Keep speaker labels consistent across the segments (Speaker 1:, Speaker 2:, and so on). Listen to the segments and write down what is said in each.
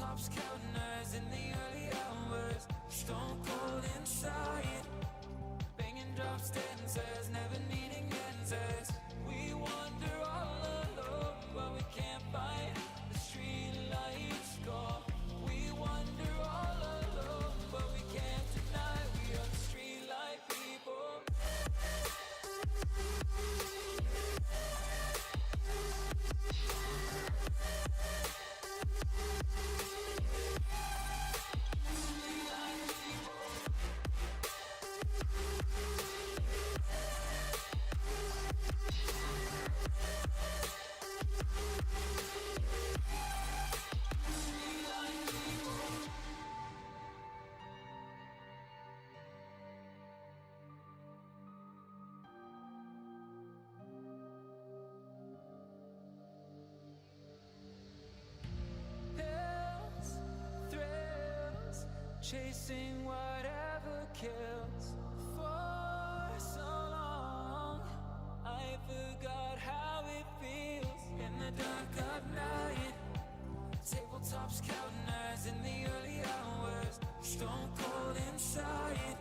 Speaker 1: Tabletops counting eyes in the early hours, stone cold inside, banging drops, dancers, never needing answers. We wander all alone, but we can't find the street lights go. We wander all alone, but we can't deny we are the street light people. Chasing whatever kills. For so long I forgot how it feels. In the dark of night, tabletops counting eyes in the early hours, stone cold inside,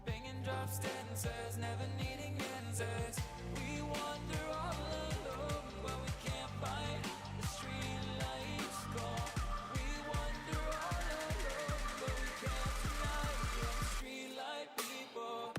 Speaker 1: banging drops, dancers, never needing answers. We wander all alone, but we can't find the street lights go. We wander all alone, but we can't deny we are the street light people.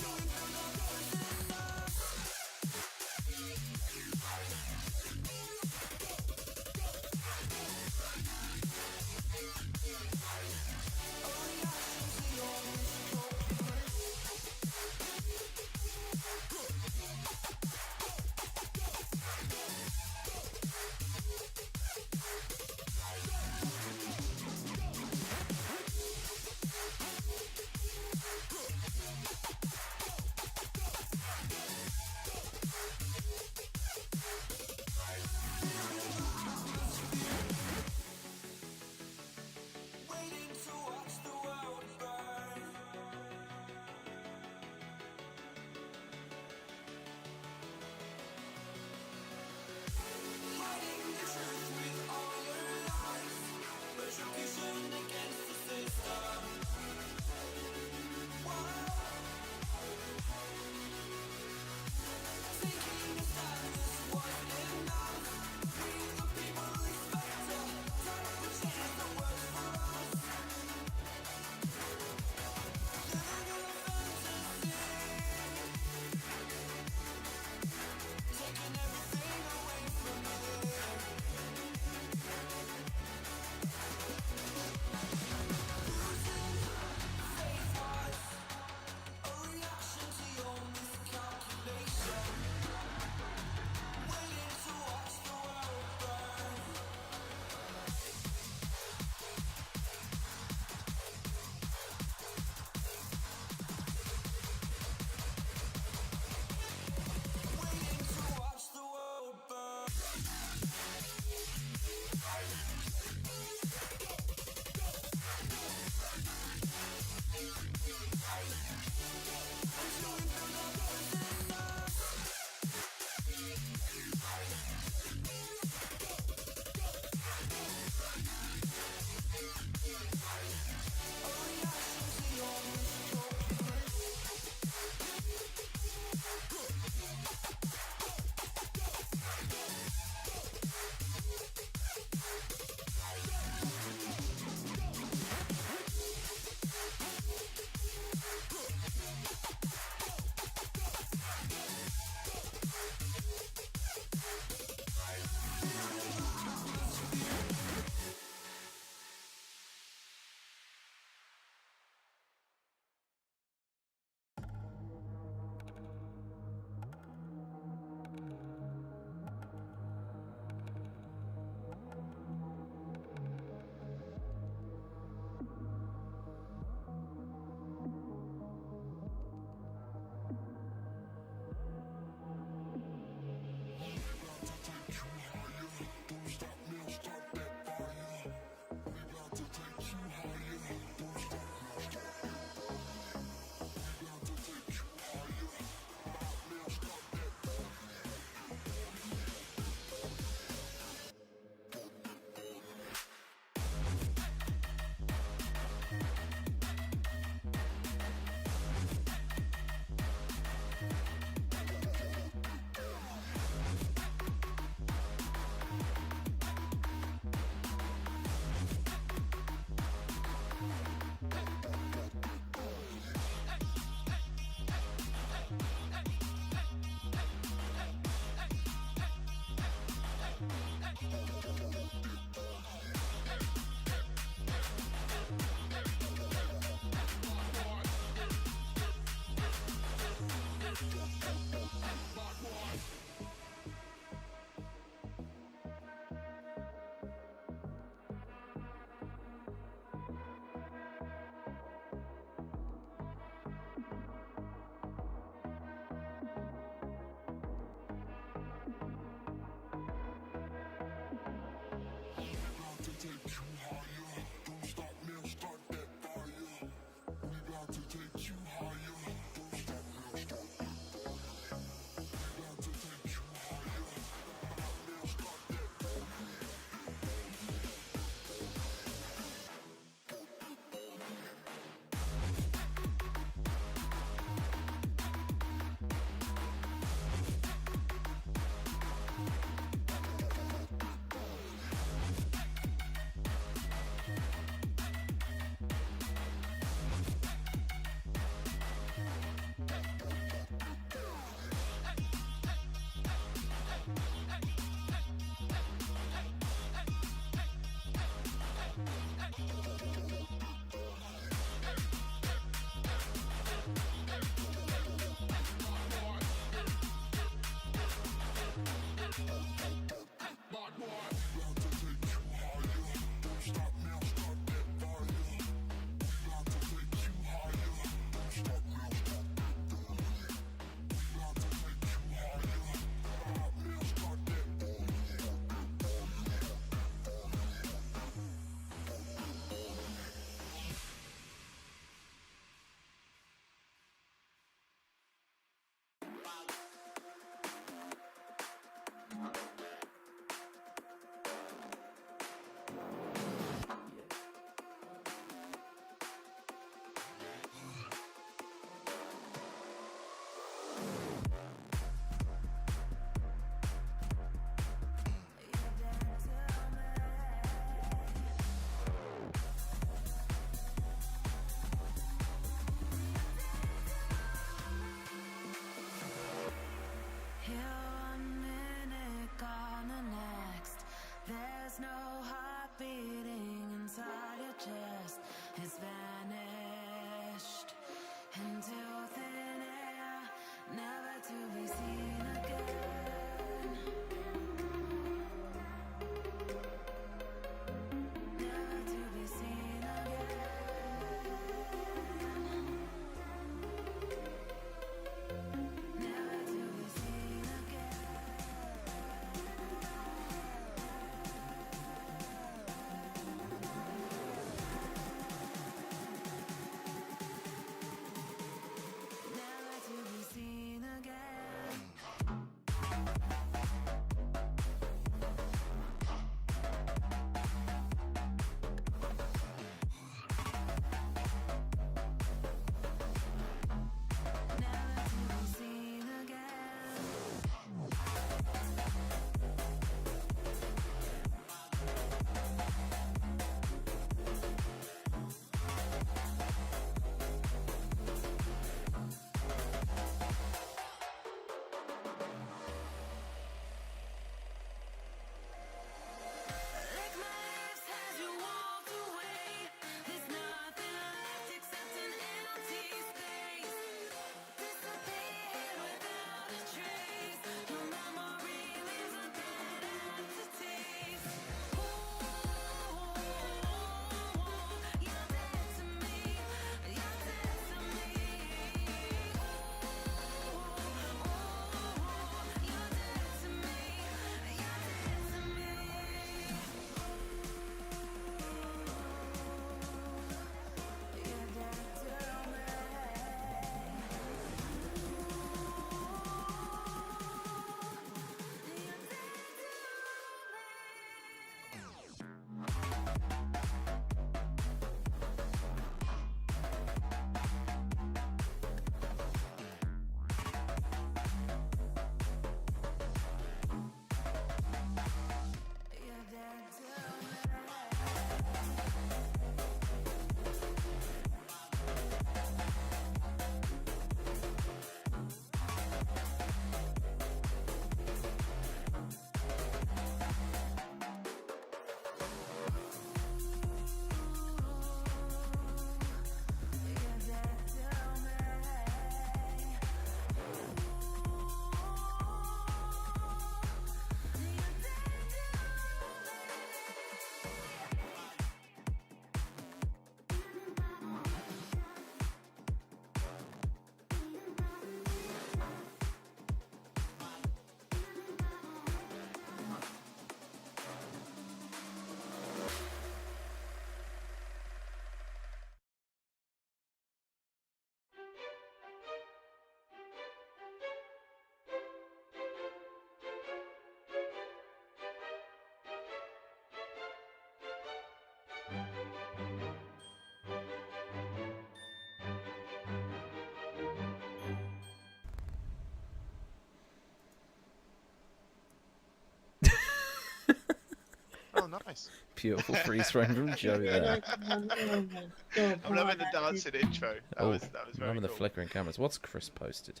Speaker 2: nice.
Speaker 3: Beautiful freeze frame from Joe there.
Speaker 2: I'm loving the dancing intro. That was
Speaker 3: I'm
Speaker 2: very
Speaker 3: loving the
Speaker 2: cool.
Speaker 3: flickering cameras. What's Chris posted?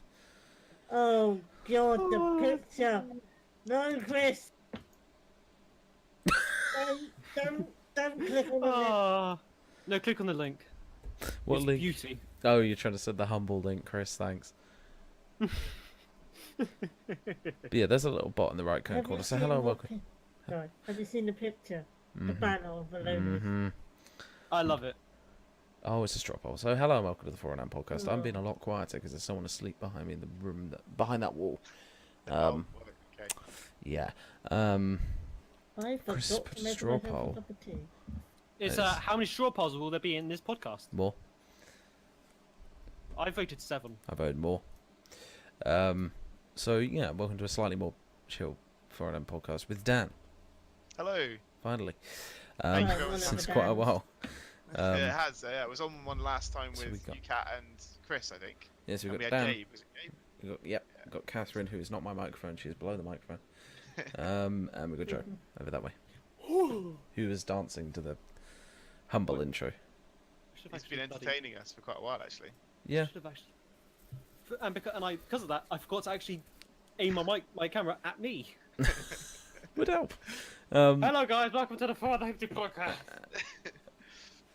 Speaker 4: Oh God, the picture. No, Chris. don't click on the link.
Speaker 5: No, click on the link.
Speaker 3: What
Speaker 5: It's
Speaker 3: link?
Speaker 5: beauty.
Speaker 3: Oh, you're trying to send the humble link, Chris. Thanks. But yeah, there's a little bot in the right
Speaker 4: Have
Speaker 3: corner.
Speaker 4: you
Speaker 3: Say
Speaker 4: seen
Speaker 3: hello,
Speaker 4: the
Speaker 3: welcome.
Speaker 4: Sorry, have you seen the picture? The
Speaker 3: Mhm.
Speaker 4: banner of the logo.
Speaker 3: Mhm.
Speaker 5: I love it.
Speaker 3: Oh, it's a straw poll. So hello and welcome to the 409'd podcast. I'm being a lot quieter because there's someone asleep behind me in the room behind that wall.
Speaker 2: Okay.
Speaker 3: Yeah.
Speaker 4: I
Speaker 3: Chris
Speaker 4: forgot
Speaker 3: put
Speaker 4: to
Speaker 3: a
Speaker 4: make
Speaker 3: straw
Speaker 4: myself a
Speaker 3: poll.
Speaker 4: cup of tea.
Speaker 5: It's
Speaker 3: Nice.
Speaker 5: how many straw polls will there be in this podcast?
Speaker 3: More.
Speaker 5: I voted 7.
Speaker 3: I voted more. So yeah, welcome to a slightly more chill 409'd podcast with Dan.
Speaker 2: Hello.
Speaker 3: Finally.
Speaker 2: Thank you very much.
Speaker 3: Since quite a while.
Speaker 2: Yeah, it has. Yeah, it was on one last time
Speaker 3: so
Speaker 2: with
Speaker 3: we got-
Speaker 2: you, Kat, and Chris, I think.
Speaker 3: Yes,
Speaker 2: And
Speaker 3: we've
Speaker 2: we
Speaker 3: got
Speaker 2: had
Speaker 3: Dan.
Speaker 2: Gabe. Was it Gabe?
Speaker 3: We've got Catherine, who is not my microphone. She is below the microphone. And we've got Joe over that way, who is dancing to the humble intro.
Speaker 2: He's been entertaining us for quite a while, actually.
Speaker 3: Yeah.
Speaker 5: And because of that, I forgot to actually aim my camera at me.
Speaker 3: Would help.
Speaker 5: Hello guys, welcome to the 409'd podcast.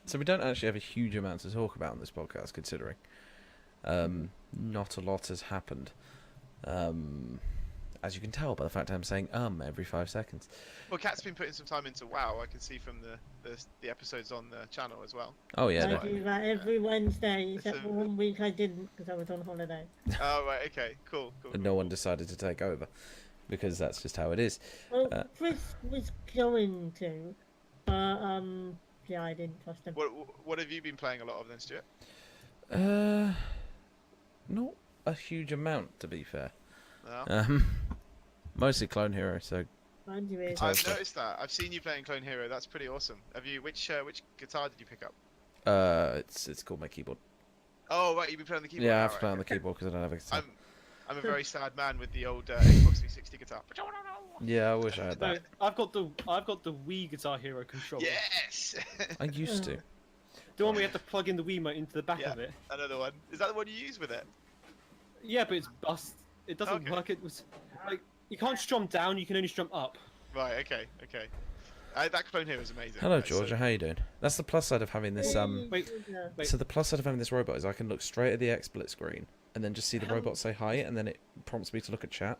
Speaker 3: So we don't actually have a huge amount to talk about on this podcast, considering not a lot has happened. As you can tell by the fact I'm saying every 5 seconds.
Speaker 2: Well, Kat's been putting some time into WoW. I can see from the episodes on the channel as well.
Speaker 3: Oh yeah,
Speaker 4: I
Speaker 3: no.
Speaker 4: do that every Wednesday, except
Speaker 2: So-
Speaker 4: for 1 week I didn't because I was on holiday.
Speaker 2: Oh, right, okay, cool.
Speaker 3: And no one decided to take over because that's just how it is.
Speaker 4: Well, Chris was going to, but yeah, I didn't trust him.
Speaker 2: What have you been playing a lot of then, Stuart?
Speaker 3: Not a huge amount, to be fair.
Speaker 2: No?
Speaker 3: Mostly Clone Hero. So
Speaker 4: Mind you, is
Speaker 2: I've noticed that. I've seen you playing Clone Hero. That's pretty awesome. Have you? Which guitar did you pick up?
Speaker 3: it's called my keyboard.
Speaker 2: Oh, right, you've been playing the keyboard.
Speaker 3: Yeah, I
Speaker 2: now,
Speaker 3: have to
Speaker 2: right,
Speaker 3: play on the
Speaker 2: okay.
Speaker 3: keyboard because I don't have a guitar.
Speaker 2: I'm a very sad man with the old Xbox 360 guitar.
Speaker 3: Yeah, I wish I had
Speaker 5: No,
Speaker 3: that.
Speaker 5: I've got the Wii Guitar Hero controller.
Speaker 2: Yes.
Speaker 3: I used to.
Speaker 5: The one where you have to plug in the Wiimote into the back
Speaker 2: Yeah.
Speaker 5: of it.
Speaker 2: Another one. Is that the one you use with it?
Speaker 5: Yeah, but it's bust. It doesn't
Speaker 2: Okay.
Speaker 5: work. It was like you can't strum down. You can only strum up.
Speaker 2: Right. Okay. That Clone Hero is amazing.
Speaker 3: Hello,
Speaker 2: That's so-
Speaker 3: Georgia. How you doing? That's the plus side of having this.
Speaker 5: Wait. Wait.
Speaker 3: So the plus side of having this robot is I can look straight at the XSplit screen and then just see the robot say hi, and then it prompts me to look at chat.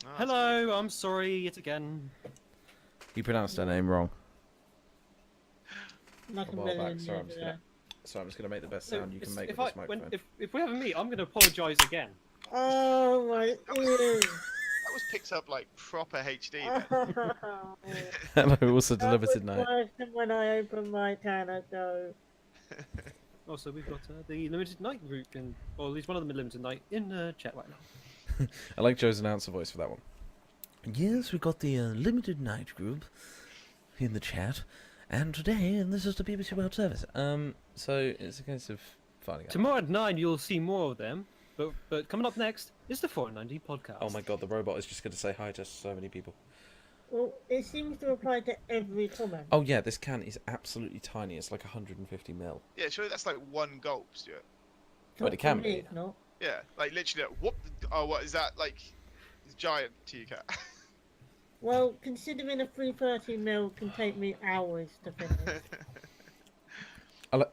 Speaker 2: Oh, that's
Speaker 5: Hello, I'm sorry yet again.
Speaker 3: You pronounced her name wrong.
Speaker 4: like a
Speaker 3: a while
Speaker 4: million
Speaker 3: back, sorry, I'm
Speaker 4: years
Speaker 3: just
Speaker 4: ago.
Speaker 3: So I'm just gonna make the best
Speaker 5: So
Speaker 3: sound you can
Speaker 5: it's-
Speaker 3: make with
Speaker 5: if
Speaker 3: this
Speaker 5: I-
Speaker 3: microphone.
Speaker 5: if we have a meet, I'm going to apologise again.
Speaker 4: Oh my ears!
Speaker 2: That was picked up like proper HD. Then.
Speaker 3: Hello, also delivered
Speaker 4: That
Speaker 3: tonight.
Speaker 4: was worse than when I opened my can so
Speaker 5: Also, we've got the limited night group in, or at least one of them in limited night in chat right now.
Speaker 3: I like Joe's announcer voice for that one. Yes, we got the limited night group in the chat, and today, and this is the BBC World Service. So it's a case of finding out.
Speaker 5: Tomorrow at 9, you'll see more of them. But coming up next is the 490 podcast.
Speaker 3: Oh my god, the robot is just going to say hi to so many people.
Speaker 4: well, it seems to apply to every comment.
Speaker 3: Oh yeah, this can is absolutely tiny. It's like 150 mil.
Speaker 2: Yeah, surely that's like one gulp, Stuart.
Speaker 3: But
Speaker 4: Not
Speaker 3: it can
Speaker 4: for
Speaker 3: be.
Speaker 4: me, it's not.
Speaker 2: Yeah, like literally. Like, what? Oh, what is that? Like, it's giant to you, Kat.
Speaker 4: Well, considering a 330 ml can take me hours to finish.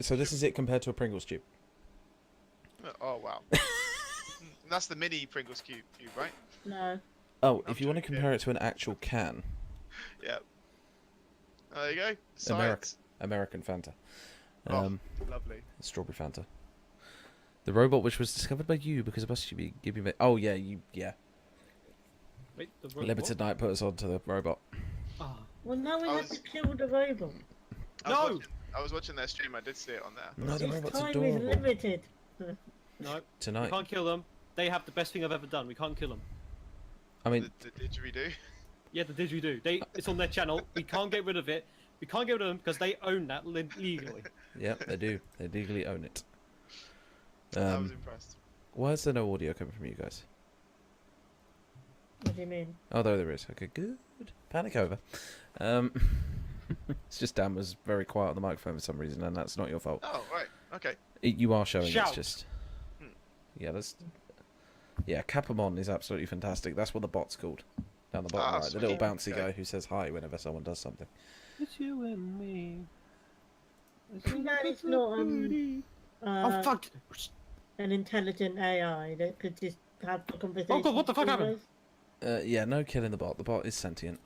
Speaker 3: So this is it compared to a Pringles tube.
Speaker 2: Oh wow. And that's the mini Pringles cube, right?
Speaker 4: No.
Speaker 3: Oh,
Speaker 2: I'm
Speaker 3: if you want to
Speaker 2: joking.
Speaker 3: compare it to an actual can,
Speaker 2: Yeah. There you go. Science.
Speaker 3: American Fanta.
Speaker 2: Lovely.
Speaker 3: Strawberry Fanta. The robot which was discovered by you because of us giving it. Oh yeah,
Speaker 5: Wait, the
Speaker 3: Limited Night put us onto the robot.
Speaker 5: Ah.
Speaker 4: Well, now we
Speaker 2: I
Speaker 4: have
Speaker 2: was-
Speaker 4: to kill the robot.
Speaker 2: I was watching their stream. I did see it on there.
Speaker 3: No, the
Speaker 4: This
Speaker 3: robot's
Speaker 4: time
Speaker 3: adorable.
Speaker 4: is limited.
Speaker 5: No, we
Speaker 3: Tonight.
Speaker 5: can't kill them. They have the best thing I've ever done. We can't kill them.
Speaker 3: I mean,
Speaker 2: The didgeridoo.
Speaker 5: Yeah, the didgeridoo. It's on their channel. We can't get rid of it. We can't get rid of them because they own that legally.
Speaker 3: yeah, they do. They legally own it.
Speaker 2: I was impressed.
Speaker 3: Why is there no audio coming from you guys?
Speaker 4: What do you mean?
Speaker 3: Oh, there is. Okay, good. Panic over. It's just Dan was very quiet on the microphone for some reason, and that's not your fault.
Speaker 2: Oh, right. Okay.
Speaker 3: You are showing.
Speaker 5: Shout.
Speaker 3: It's just.
Speaker 2: Hmm.
Speaker 3: Yeah, Yeah, Capamon is absolutely fantastic. That's what the bot's called. Down the bottom right, the little
Speaker 2: sweet.
Speaker 3: bouncy
Speaker 2: Okay.
Speaker 3: guy who says hi whenever someone does something.
Speaker 5: It's you and me.
Speaker 4: That is not
Speaker 5: Oh fuck!
Speaker 4: an intelligent AI that could just have a conversation.
Speaker 5: Oh god, what the fuck
Speaker 4: with
Speaker 5: happened?
Speaker 4: us.
Speaker 3: Yeah, no killing the bot. The bot is sentient.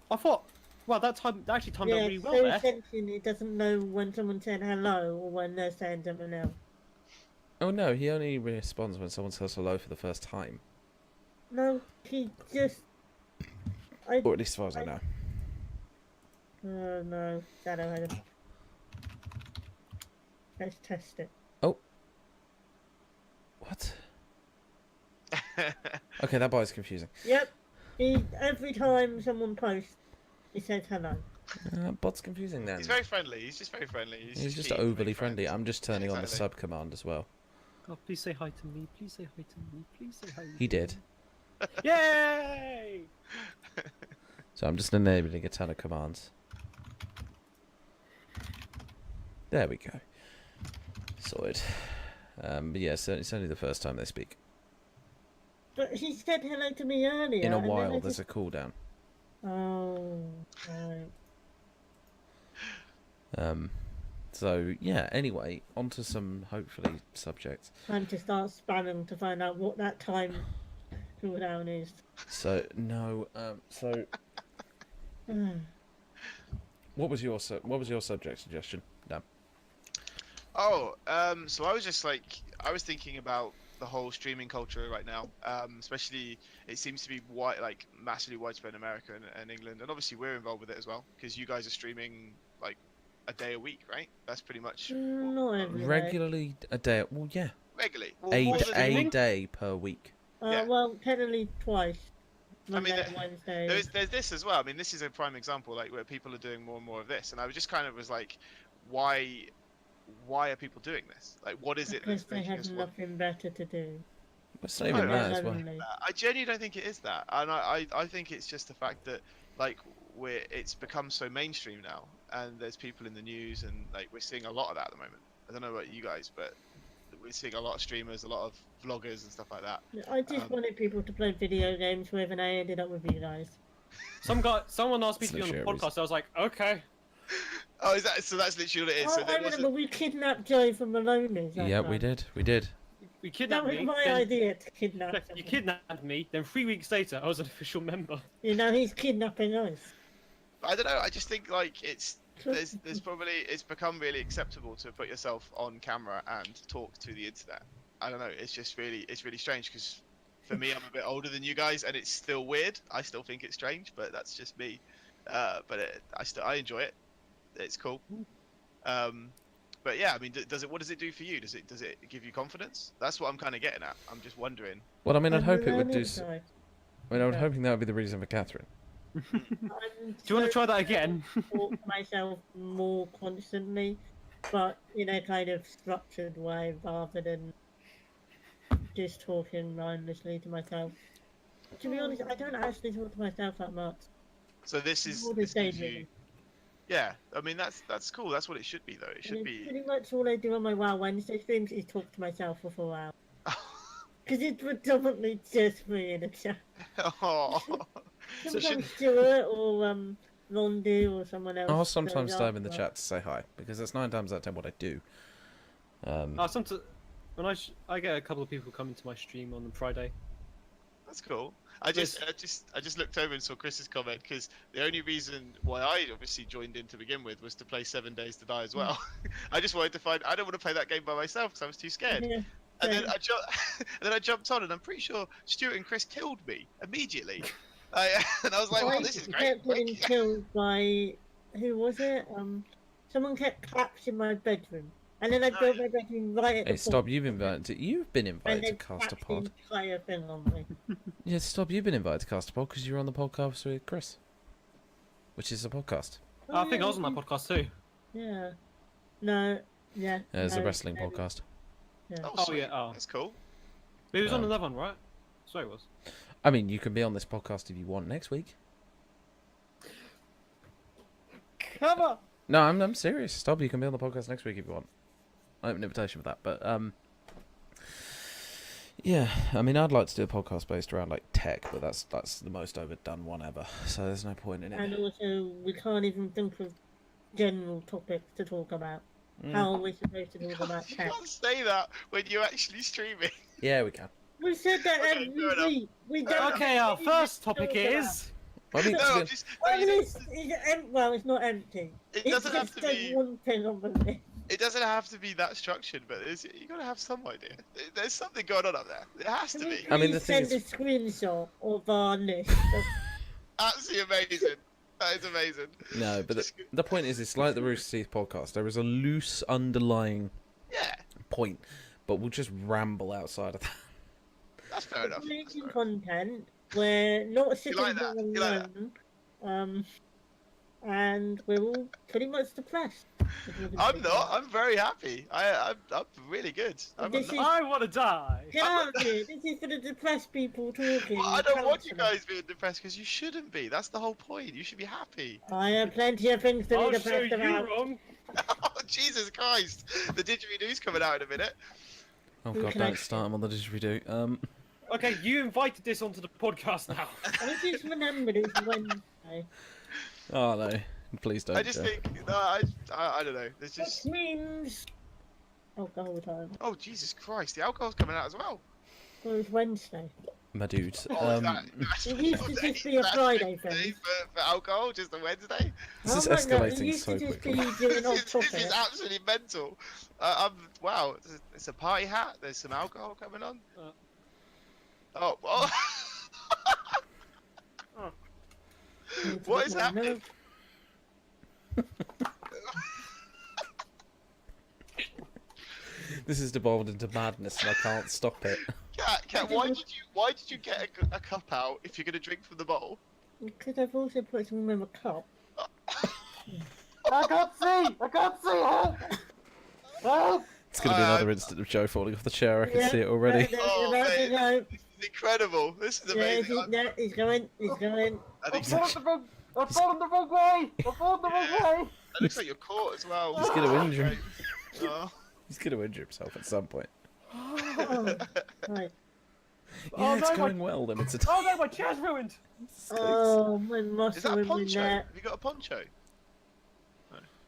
Speaker 5: I thought. Well, that actually timed out
Speaker 4: Yeah,
Speaker 5: really well
Speaker 4: so
Speaker 5: there.
Speaker 4: sentient it doesn't know when someone said hello or when they're saying something else.
Speaker 3: Oh no, he only responds when someone says hello for the first time.
Speaker 4: No, he just.
Speaker 3: Or at least as far as I know.
Speaker 4: Oh no, Shadow had him. Let's test it.
Speaker 3: What? Okay, that bot is confusing.
Speaker 4: Yep. Every time someone posts, he says hello.
Speaker 3: Bot's confusing then.
Speaker 2: He's very friendly. He's just very friendly.
Speaker 3: He's just
Speaker 2: keen to
Speaker 3: overly
Speaker 2: make
Speaker 3: friendly.
Speaker 2: friends.
Speaker 3: I'm just turning on the
Speaker 2: Exactly.
Speaker 3: sub command as well.
Speaker 5: Oh, please say hi to me. Please say hi to me. Please say hi.
Speaker 3: He did.
Speaker 5: Yay!
Speaker 3: So I'm just enabling a ton of commands. There we go. Sorted. But yeah, so it's only the first time they speak.
Speaker 4: But he said hello to me earlier.
Speaker 3: In a
Speaker 4: and then
Speaker 3: while,
Speaker 4: I
Speaker 3: there's
Speaker 4: just...
Speaker 3: a cooldown.
Speaker 4: Oh, right.
Speaker 3: So yeah. Anyway, onto some hopefully subjects.
Speaker 4: Time to start spamming to find out what that time cooldown is.
Speaker 3: So no. So what was your subject suggestion? No.
Speaker 2: Oh, so I was just like, I was thinking about the whole streaming culture right now. Especially, it seems to be massively widespread in America and England, and obviously we're involved with it as well because you guys are streaming like a day a week, right? That's pretty much
Speaker 4: Not every day.
Speaker 3: Regularly a day. Well, yeah.
Speaker 2: regularly. Well,
Speaker 3: A
Speaker 2: more than-
Speaker 3: day per week.
Speaker 2: Yeah.
Speaker 4: Well, technically twice.
Speaker 2: I mean,
Speaker 4: Monday and Wednesday.
Speaker 2: there's this as well. I mean, this is a prime example, like where people are doing more and more of this, and I was just kind of was like, why are people doing this? Like, what is it
Speaker 4: Because
Speaker 2: that's
Speaker 4: they
Speaker 2: making
Speaker 4: have
Speaker 2: us want?
Speaker 4: nothing better to do.
Speaker 3: It's not even
Speaker 2: No,
Speaker 3: that as well.
Speaker 4: Lonely.
Speaker 2: I genuinely don't think it is that, and I think it's just the fact that like it's become so mainstream now, and there's people in the news, and like we're seeing a lot of that at the moment. I don't know about you guys, but we're seeing a lot of streamers, a lot of vloggers and stuff like that.
Speaker 4: I just wanted people to play video games with, and I ended up with you guys.
Speaker 5: Someone asked me to be on the
Speaker 3: Literally
Speaker 5: podcast. I was like, okay.
Speaker 2: Oh, is that so? That's literally what it is. So
Speaker 4: I
Speaker 2: there
Speaker 4: remember
Speaker 2: wasn't.
Speaker 4: we kidnapped Joe from Maloney's.
Speaker 3: Yeah, we did. We did.
Speaker 5: You
Speaker 4: That
Speaker 5: kidnapped
Speaker 4: was
Speaker 5: me.
Speaker 4: my
Speaker 5: then-
Speaker 4: idea to kidnap
Speaker 5: You
Speaker 4: someone.
Speaker 5: kidnapped me. Then 3 weeks later, I was an official member.
Speaker 4: You know, he's kidnapping us.
Speaker 2: I don't know. I just think like there's probably it's become really acceptable to put yourself on camera and talk to the internet. I don't know. It's really strange because for me, I'm a bit older than you guys, and it's still weird. I still think it's strange, but that's just me. But I enjoy it. It's cool. But yeah, I mean, what does it do for you? Does it give you confidence? That's what I'm kind of getting at. I'm just wondering.
Speaker 3: Well, I mean, I'd
Speaker 4: On
Speaker 3: hope
Speaker 4: the
Speaker 3: it would do.
Speaker 4: learning side,
Speaker 3: I mean, I was
Speaker 4: Yeah.
Speaker 3: hoping that would be the reason for Catherine.
Speaker 4: I'm
Speaker 5: Do you want to try that again?
Speaker 4: talk myself more constantly, but in a kind of structured way rather than just talking mindlessly to myself. To be honest, I don't actually talk to myself that much.
Speaker 2: So this is
Speaker 4: More
Speaker 2: this
Speaker 4: than
Speaker 2: gives you.
Speaker 4: daydreaming.
Speaker 2: Yeah, I mean that's cool. That's what it should be though. It
Speaker 4: And
Speaker 2: should
Speaker 4: it's
Speaker 2: be.
Speaker 4: pretty much all I do on my WoW Wednesday streams is talk to myself for 4 hours. Because it's predominantly just me in a chat.
Speaker 2: Oh.
Speaker 4: Sometimes Stuart or Londi or someone else.
Speaker 3: I'll sometimes
Speaker 4: goes
Speaker 3: dive in the
Speaker 4: after.
Speaker 3: chat to say hi because that's 9 times out of 10 what I do.
Speaker 5: Sometimes when I get a couple of people coming to my stream on Friday.
Speaker 2: That's cool. I just looked over and saw Chris's comment because the only reason why I obviously joined in to begin with was to play 7 Days to Die as well. I just wanted to find. I don't want to play that game by myself because I was too scared.
Speaker 4: Yeah,
Speaker 2: And then
Speaker 4: same.
Speaker 2: I jumped on, and I'm pretty sure Stuart and Chris killed me immediately. And I was like, "Wow, this is great!"
Speaker 4: kept getting
Speaker 2: Like,
Speaker 4: killed by who was it? Someone kept collapsing my bedroom, and then I built my bedroom right at
Speaker 3: Hey,
Speaker 4: the
Speaker 3: stop!
Speaker 4: point,
Speaker 3: You've been
Speaker 4: and
Speaker 3: invited
Speaker 4: they
Speaker 3: to cast a
Speaker 4: clapped the
Speaker 3: pod.
Speaker 4: entire thing on me.
Speaker 3: Yeah, stop! You've been invited to cast a pod because you were on the podcast with Chris, which is a podcast.
Speaker 5: I think I was on that podcast too.
Speaker 4: Yeah. No. Yeah.
Speaker 3: It's a
Speaker 4: no,
Speaker 3: wrestling
Speaker 4: no,
Speaker 3: podcast.
Speaker 4: Yeah.
Speaker 2: oh,
Speaker 5: Oh,
Speaker 2: sweet.
Speaker 5: yeah, oh.
Speaker 2: That's cool.
Speaker 5: But he was on
Speaker 3: Um,
Speaker 5: another one, right? So he was.
Speaker 3: I mean, you can be on this podcast if you want next week.
Speaker 4: Come on.
Speaker 3: No, I'm serious. Stop. You can be on the podcast next week if you want. I have an invitation for that, but yeah. I mean, I'd like to do a podcast based around like tech, but that's the most overdone one ever. So there's no point in
Speaker 4: And
Speaker 3: it.
Speaker 4: also, we can't even think of general topics to talk about.
Speaker 3: Mm.
Speaker 4: How are we supposed to talk about
Speaker 2: You
Speaker 4: tech?
Speaker 2: can't say that when you're actually streaming.
Speaker 3: Yeah, we can.
Speaker 4: We said that
Speaker 2: Okay,
Speaker 4: every
Speaker 2: fair enough.
Speaker 4: week. We don't
Speaker 5: Okay,
Speaker 4: have
Speaker 5: our
Speaker 4: anything
Speaker 5: first
Speaker 4: to talk
Speaker 5: topic
Speaker 4: about.
Speaker 5: is.
Speaker 3: I mean,
Speaker 2: No,
Speaker 3: to
Speaker 2: I'm
Speaker 3: be-
Speaker 2: just.
Speaker 4: Well,
Speaker 2: no,
Speaker 4: well, it's not empty.
Speaker 2: it
Speaker 4: It's
Speaker 2: doesn't have
Speaker 4: just
Speaker 2: to
Speaker 4: says
Speaker 2: be.
Speaker 4: one thing on the list.
Speaker 2: It doesn't have to be that structured, but you gotta have some idea. There's something going on up there. It has to
Speaker 4: Can you
Speaker 2: be.
Speaker 3: I mean, the
Speaker 4: please
Speaker 3: thing
Speaker 4: send
Speaker 3: is-
Speaker 4: a screenshot of our list?
Speaker 2: Absolutely amazing. That is amazing.
Speaker 3: no, but the point is, it's like the Rooster Teeth podcast. There is a loose underlying
Speaker 2: Yeah,
Speaker 3: point, but we'll just ramble outside of that.
Speaker 2: that's fair enough. That's
Speaker 4: Making
Speaker 2: fair enough.
Speaker 4: content. We're not sitting
Speaker 2: like that?
Speaker 4: here
Speaker 2: You like that?
Speaker 4: alone. And we're all pretty much depressed.
Speaker 2: I'm not. I'm very happy. I'm really good.
Speaker 4: This is-
Speaker 5: I want to die.
Speaker 4: Get out of here! This is for the depressed people talking.
Speaker 2: Well, I don't want you
Speaker 4: counselling.
Speaker 2: guys being depressed because you shouldn't be. That's the whole point. You should be happy.
Speaker 4: I have plenty of things to
Speaker 5: I'll
Speaker 4: be
Speaker 5: show
Speaker 4: depressed
Speaker 5: you
Speaker 4: about.
Speaker 5: wrong.
Speaker 2: Oh, Jesus Christ! The didgeridoo's coming out in a minute.
Speaker 3: Oh
Speaker 4: Who
Speaker 3: god,
Speaker 4: can I-
Speaker 3: don't start him on the didgeridoo.
Speaker 5: Okay, you invited this onto the podcast now.
Speaker 4: I just remembered it's Wednesday.
Speaker 3: Oh no, please don't.
Speaker 2: I just
Speaker 3: Joe.
Speaker 2: think. No, I don't know. There's just.
Speaker 4: Which means alcohol time.
Speaker 2: Oh, Jesus Christ! The alcohol's coming out as well.
Speaker 4: Well, it's Wednesday.
Speaker 3: My dude.
Speaker 2: Oh, that's
Speaker 4: It used to just be a
Speaker 2: that's
Speaker 4: Friday
Speaker 2: Wednesday
Speaker 4: thing.
Speaker 2: for alcohol, just a Wednesday.
Speaker 3: This is
Speaker 4: Oh my God, it
Speaker 3: escalating
Speaker 4: used
Speaker 3: so
Speaker 4: to just
Speaker 3: quickly.
Speaker 4: be during off
Speaker 2: This
Speaker 4: topic.
Speaker 2: is absolutely mental. Wow. It's a party hat. There's some alcohol coming on. Oh. What is happening?
Speaker 3: This has devolved into madness, and I can't stop it.
Speaker 2: Cat, why did you get a cup out if you're gonna drink from the bottle?
Speaker 4: Because I've also put some in a cup.
Speaker 5: I can't see! I can't see! Help! Help!
Speaker 3: It's going to be another instant of Joe falling off the chair. I can
Speaker 4: Yeah,
Speaker 3: see it already.
Speaker 4: There's
Speaker 2: Oh,
Speaker 4: about to
Speaker 2: mate.
Speaker 4: go.
Speaker 2: It's incredible. This is
Speaker 4: Yeah,
Speaker 2: amazing.
Speaker 4: he's going. He's going.
Speaker 2: I
Speaker 5: I've
Speaker 2: think
Speaker 5: fallen the wrong. I've fallen the wrong way. I've fallen the wrong way.
Speaker 2: it looks like you're caught as well.
Speaker 3: He's gonna injure him.
Speaker 2: Oh.
Speaker 3: He's going to injure himself at some point.
Speaker 4: Oh, right.
Speaker 3: Yeah, it's
Speaker 5: no,
Speaker 3: going well, limited.
Speaker 5: Oh no, my chair's ruined.
Speaker 4: Oh, my
Speaker 2: Is
Speaker 4: muscle
Speaker 2: that a
Speaker 4: in my
Speaker 2: poncho?
Speaker 4: neck.
Speaker 2: Have you got a poncho?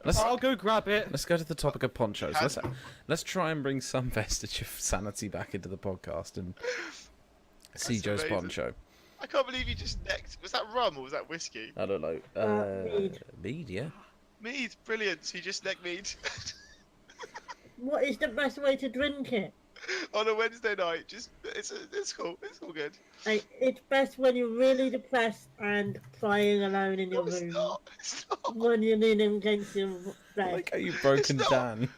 Speaker 5: I'll go grab it.
Speaker 3: Let's go to the topic of ponchos. Let's try and bring some vestige of sanity back into the podcast and see
Speaker 2: That's
Speaker 3: Joe's
Speaker 2: amazing.
Speaker 3: poncho.
Speaker 2: I can't believe you just necked. Was that rum or was that whiskey?
Speaker 3: I don't know.
Speaker 4: Mead.
Speaker 3: Mead, yeah.
Speaker 2: Mead, brilliant. So you just necked mead
Speaker 4: What is the best way to drink it?
Speaker 2: on a Wednesday night. Just it's cool. It's all good.
Speaker 4: Like, it's best when you're really depressed and crying alone in your
Speaker 2: No, it's
Speaker 4: room.
Speaker 2: not. It's not.
Speaker 4: When you're leaning against your
Speaker 3: I
Speaker 4: bed.
Speaker 3: like how you've broken
Speaker 2: not.
Speaker 3: down.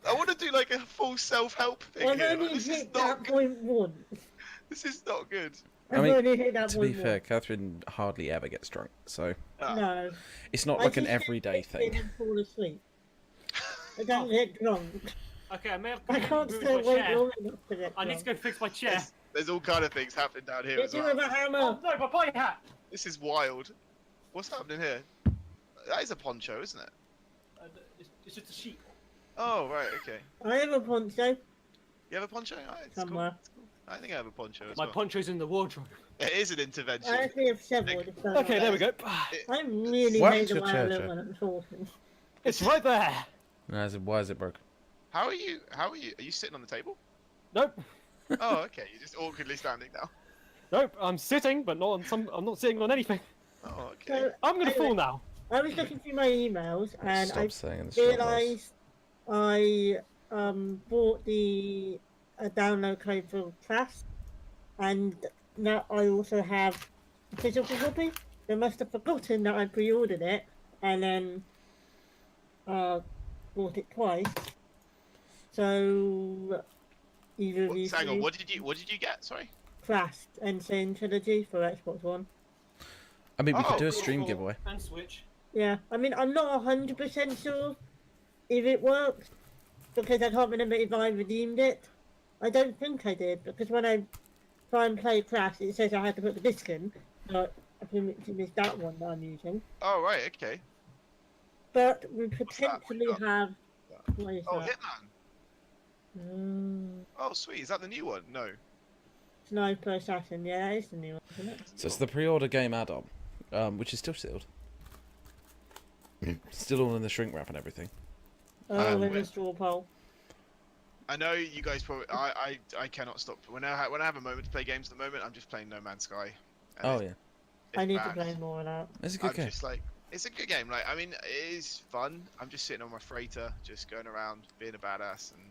Speaker 2: I want to do like a full self-help thing
Speaker 4: I've
Speaker 2: here.
Speaker 4: only
Speaker 2: But this is
Speaker 4: hit
Speaker 2: not.
Speaker 4: that point once.
Speaker 2: This is not good.
Speaker 4: I've
Speaker 3: mean,
Speaker 4: only hit that
Speaker 3: To be
Speaker 4: point
Speaker 3: fair,
Speaker 4: once.
Speaker 3: Catherine hardly ever gets drunk, so
Speaker 2: Ah.
Speaker 4: No.
Speaker 3: it's not
Speaker 4: I
Speaker 3: like an
Speaker 4: just get
Speaker 3: everyday
Speaker 4: sick and
Speaker 3: thing.
Speaker 4: fall asleep. I don't get drunk.
Speaker 5: Okay, I may have
Speaker 4: I can't
Speaker 5: ruined
Speaker 4: stay
Speaker 5: my
Speaker 4: awake
Speaker 5: chair.
Speaker 4: long enough to get
Speaker 5: I need to
Speaker 4: drunk.
Speaker 5: go fix my chair.
Speaker 2: There's all kind of things happening down here
Speaker 4: Hit
Speaker 2: as
Speaker 4: you
Speaker 2: well.
Speaker 4: with a hammer!
Speaker 5: Oh no, my party hat.
Speaker 2: This is wild. What's happening here? That is a poncho, isn't it?
Speaker 5: It's just a sheet.
Speaker 2: Oh right, okay.
Speaker 4: I have a poncho
Speaker 2: You have a poncho? Alright, it's
Speaker 4: somewhere.
Speaker 2: Cool. It's cool. I think I have a poncho as
Speaker 5: My
Speaker 2: well.
Speaker 5: poncho's in the wardrobe.
Speaker 2: It is an intervention.
Speaker 4: I actually have several.
Speaker 5: Okay, there we go.
Speaker 4: I really
Speaker 3: Why
Speaker 4: made
Speaker 3: is
Speaker 4: the
Speaker 3: your
Speaker 4: way I
Speaker 3: chair,
Speaker 4: look
Speaker 3: Joe?
Speaker 4: when I'm talking.
Speaker 5: It's right there.
Speaker 3: Why is it broken?
Speaker 2: How are you? Are you sitting on the table?
Speaker 5: Nope.
Speaker 2: Oh, okay. You're just awkwardly standing now.
Speaker 5: Nope. I'm sitting, but not on some. I'm not sitting on anything.
Speaker 2: Oh, okay.
Speaker 4: So,
Speaker 5: I'm gonna
Speaker 4: anyway,
Speaker 5: fall now.
Speaker 4: I was looking through my emails and
Speaker 3: Stop
Speaker 4: I
Speaker 3: saying the short words.
Speaker 4: realised I bought the download code for Class, and now I also have a physical copy. They must have forgotten that I pre-ordered it and then bought it twice. So either of these
Speaker 2: Hang on.
Speaker 4: two,
Speaker 2: What did you get? Sorry.
Speaker 4: Crash Insane Trilogy for Xbox One.
Speaker 3: I mean, we could
Speaker 2: Oh,
Speaker 3: do a
Speaker 2: cool.
Speaker 3: stream giveaway.
Speaker 5: And switch.
Speaker 4: Yeah, I mean, I'm not 100% sure if it works because I can't remember if I redeemed it. I don't think I did because when I try and play Crash, it says I had to put the disc in, but I think it's that one that I'm using.
Speaker 2: Oh right. Okay.
Speaker 4: but we
Speaker 2: that? What
Speaker 4: potentially
Speaker 2: you got?
Speaker 4: have. What is
Speaker 2: Oh,
Speaker 4: that?
Speaker 2: Hitman. Oh, sweet. Is that the new one? No.
Speaker 4: Sniper Assassin. Yeah, that is the new one, isn't it?
Speaker 3: So it's the pre-order game add-on, which is still sealed. Still all in the shrink wrap and everything.
Speaker 4: Oh, with a straw poll.
Speaker 2: I know you guys probably. I cannot stop. When I have a moment to play games at the moment, I'm just playing No Man's Sky. And
Speaker 3: Oh yeah,
Speaker 4: I need to
Speaker 2: bad.
Speaker 4: play more of that.
Speaker 3: it's a good
Speaker 2: I'm
Speaker 3: game.
Speaker 2: just like, it's a good game. Like, I mean, it is fun. I'm just sitting on my freighter, just going around being a badass, and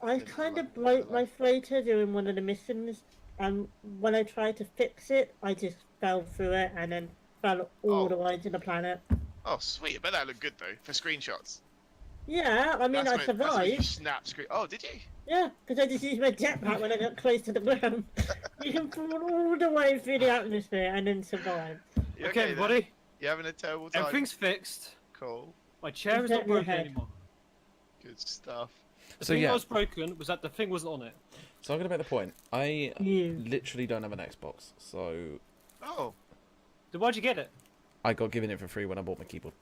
Speaker 4: I
Speaker 2: Living
Speaker 4: kind
Speaker 2: the
Speaker 4: of
Speaker 2: life.
Speaker 4: broke my freighter doing one of the missions, and when I tried to fix it, I just fell through it and then fell all the way to the planet.
Speaker 2: oh sweet. I bet that looked good though for screenshots.
Speaker 4: Yeah, I mean, I
Speaker 2: That's when you
Speaker 4: survived.
Speaker 2: snap screen. Oh, did you?
Speaker 4: Yeah, because I just used my jetpack when I got close to the ground. You can fall all the way through the atmosphere and then survive.
Speaker 2: You
Speaker 5: Okay,
Speaker 2: then?
Speaker 5: everybody.
Speaker 2: You having a terrible time?
Speaker 5: Everything's fixed.
Speaker 2: Cool.
Speaker 5: My chair is
Speaker 4: Is
Speaker 5: not
Speaker 4: that your
Speaker 5: broken
Speaker 4: head?
Speaker 5: anymore.
Speaker 2: Good stuff.
Speaker 5: The
Speaker 3: So
Speaker 5: thing
Speaker 3: yeah.
Speaker 5: that was broken was that the thing wasn't on it.
Speaker 3: So I'm gonna make the point. I
Speaker 4: You.
Speaker 3: literally don't have an Xbox, so
Speaker 2: Oh,
Speaker 5: Then why'd you get it?
Speaker 3: I got given it for free when I bought my keyboard.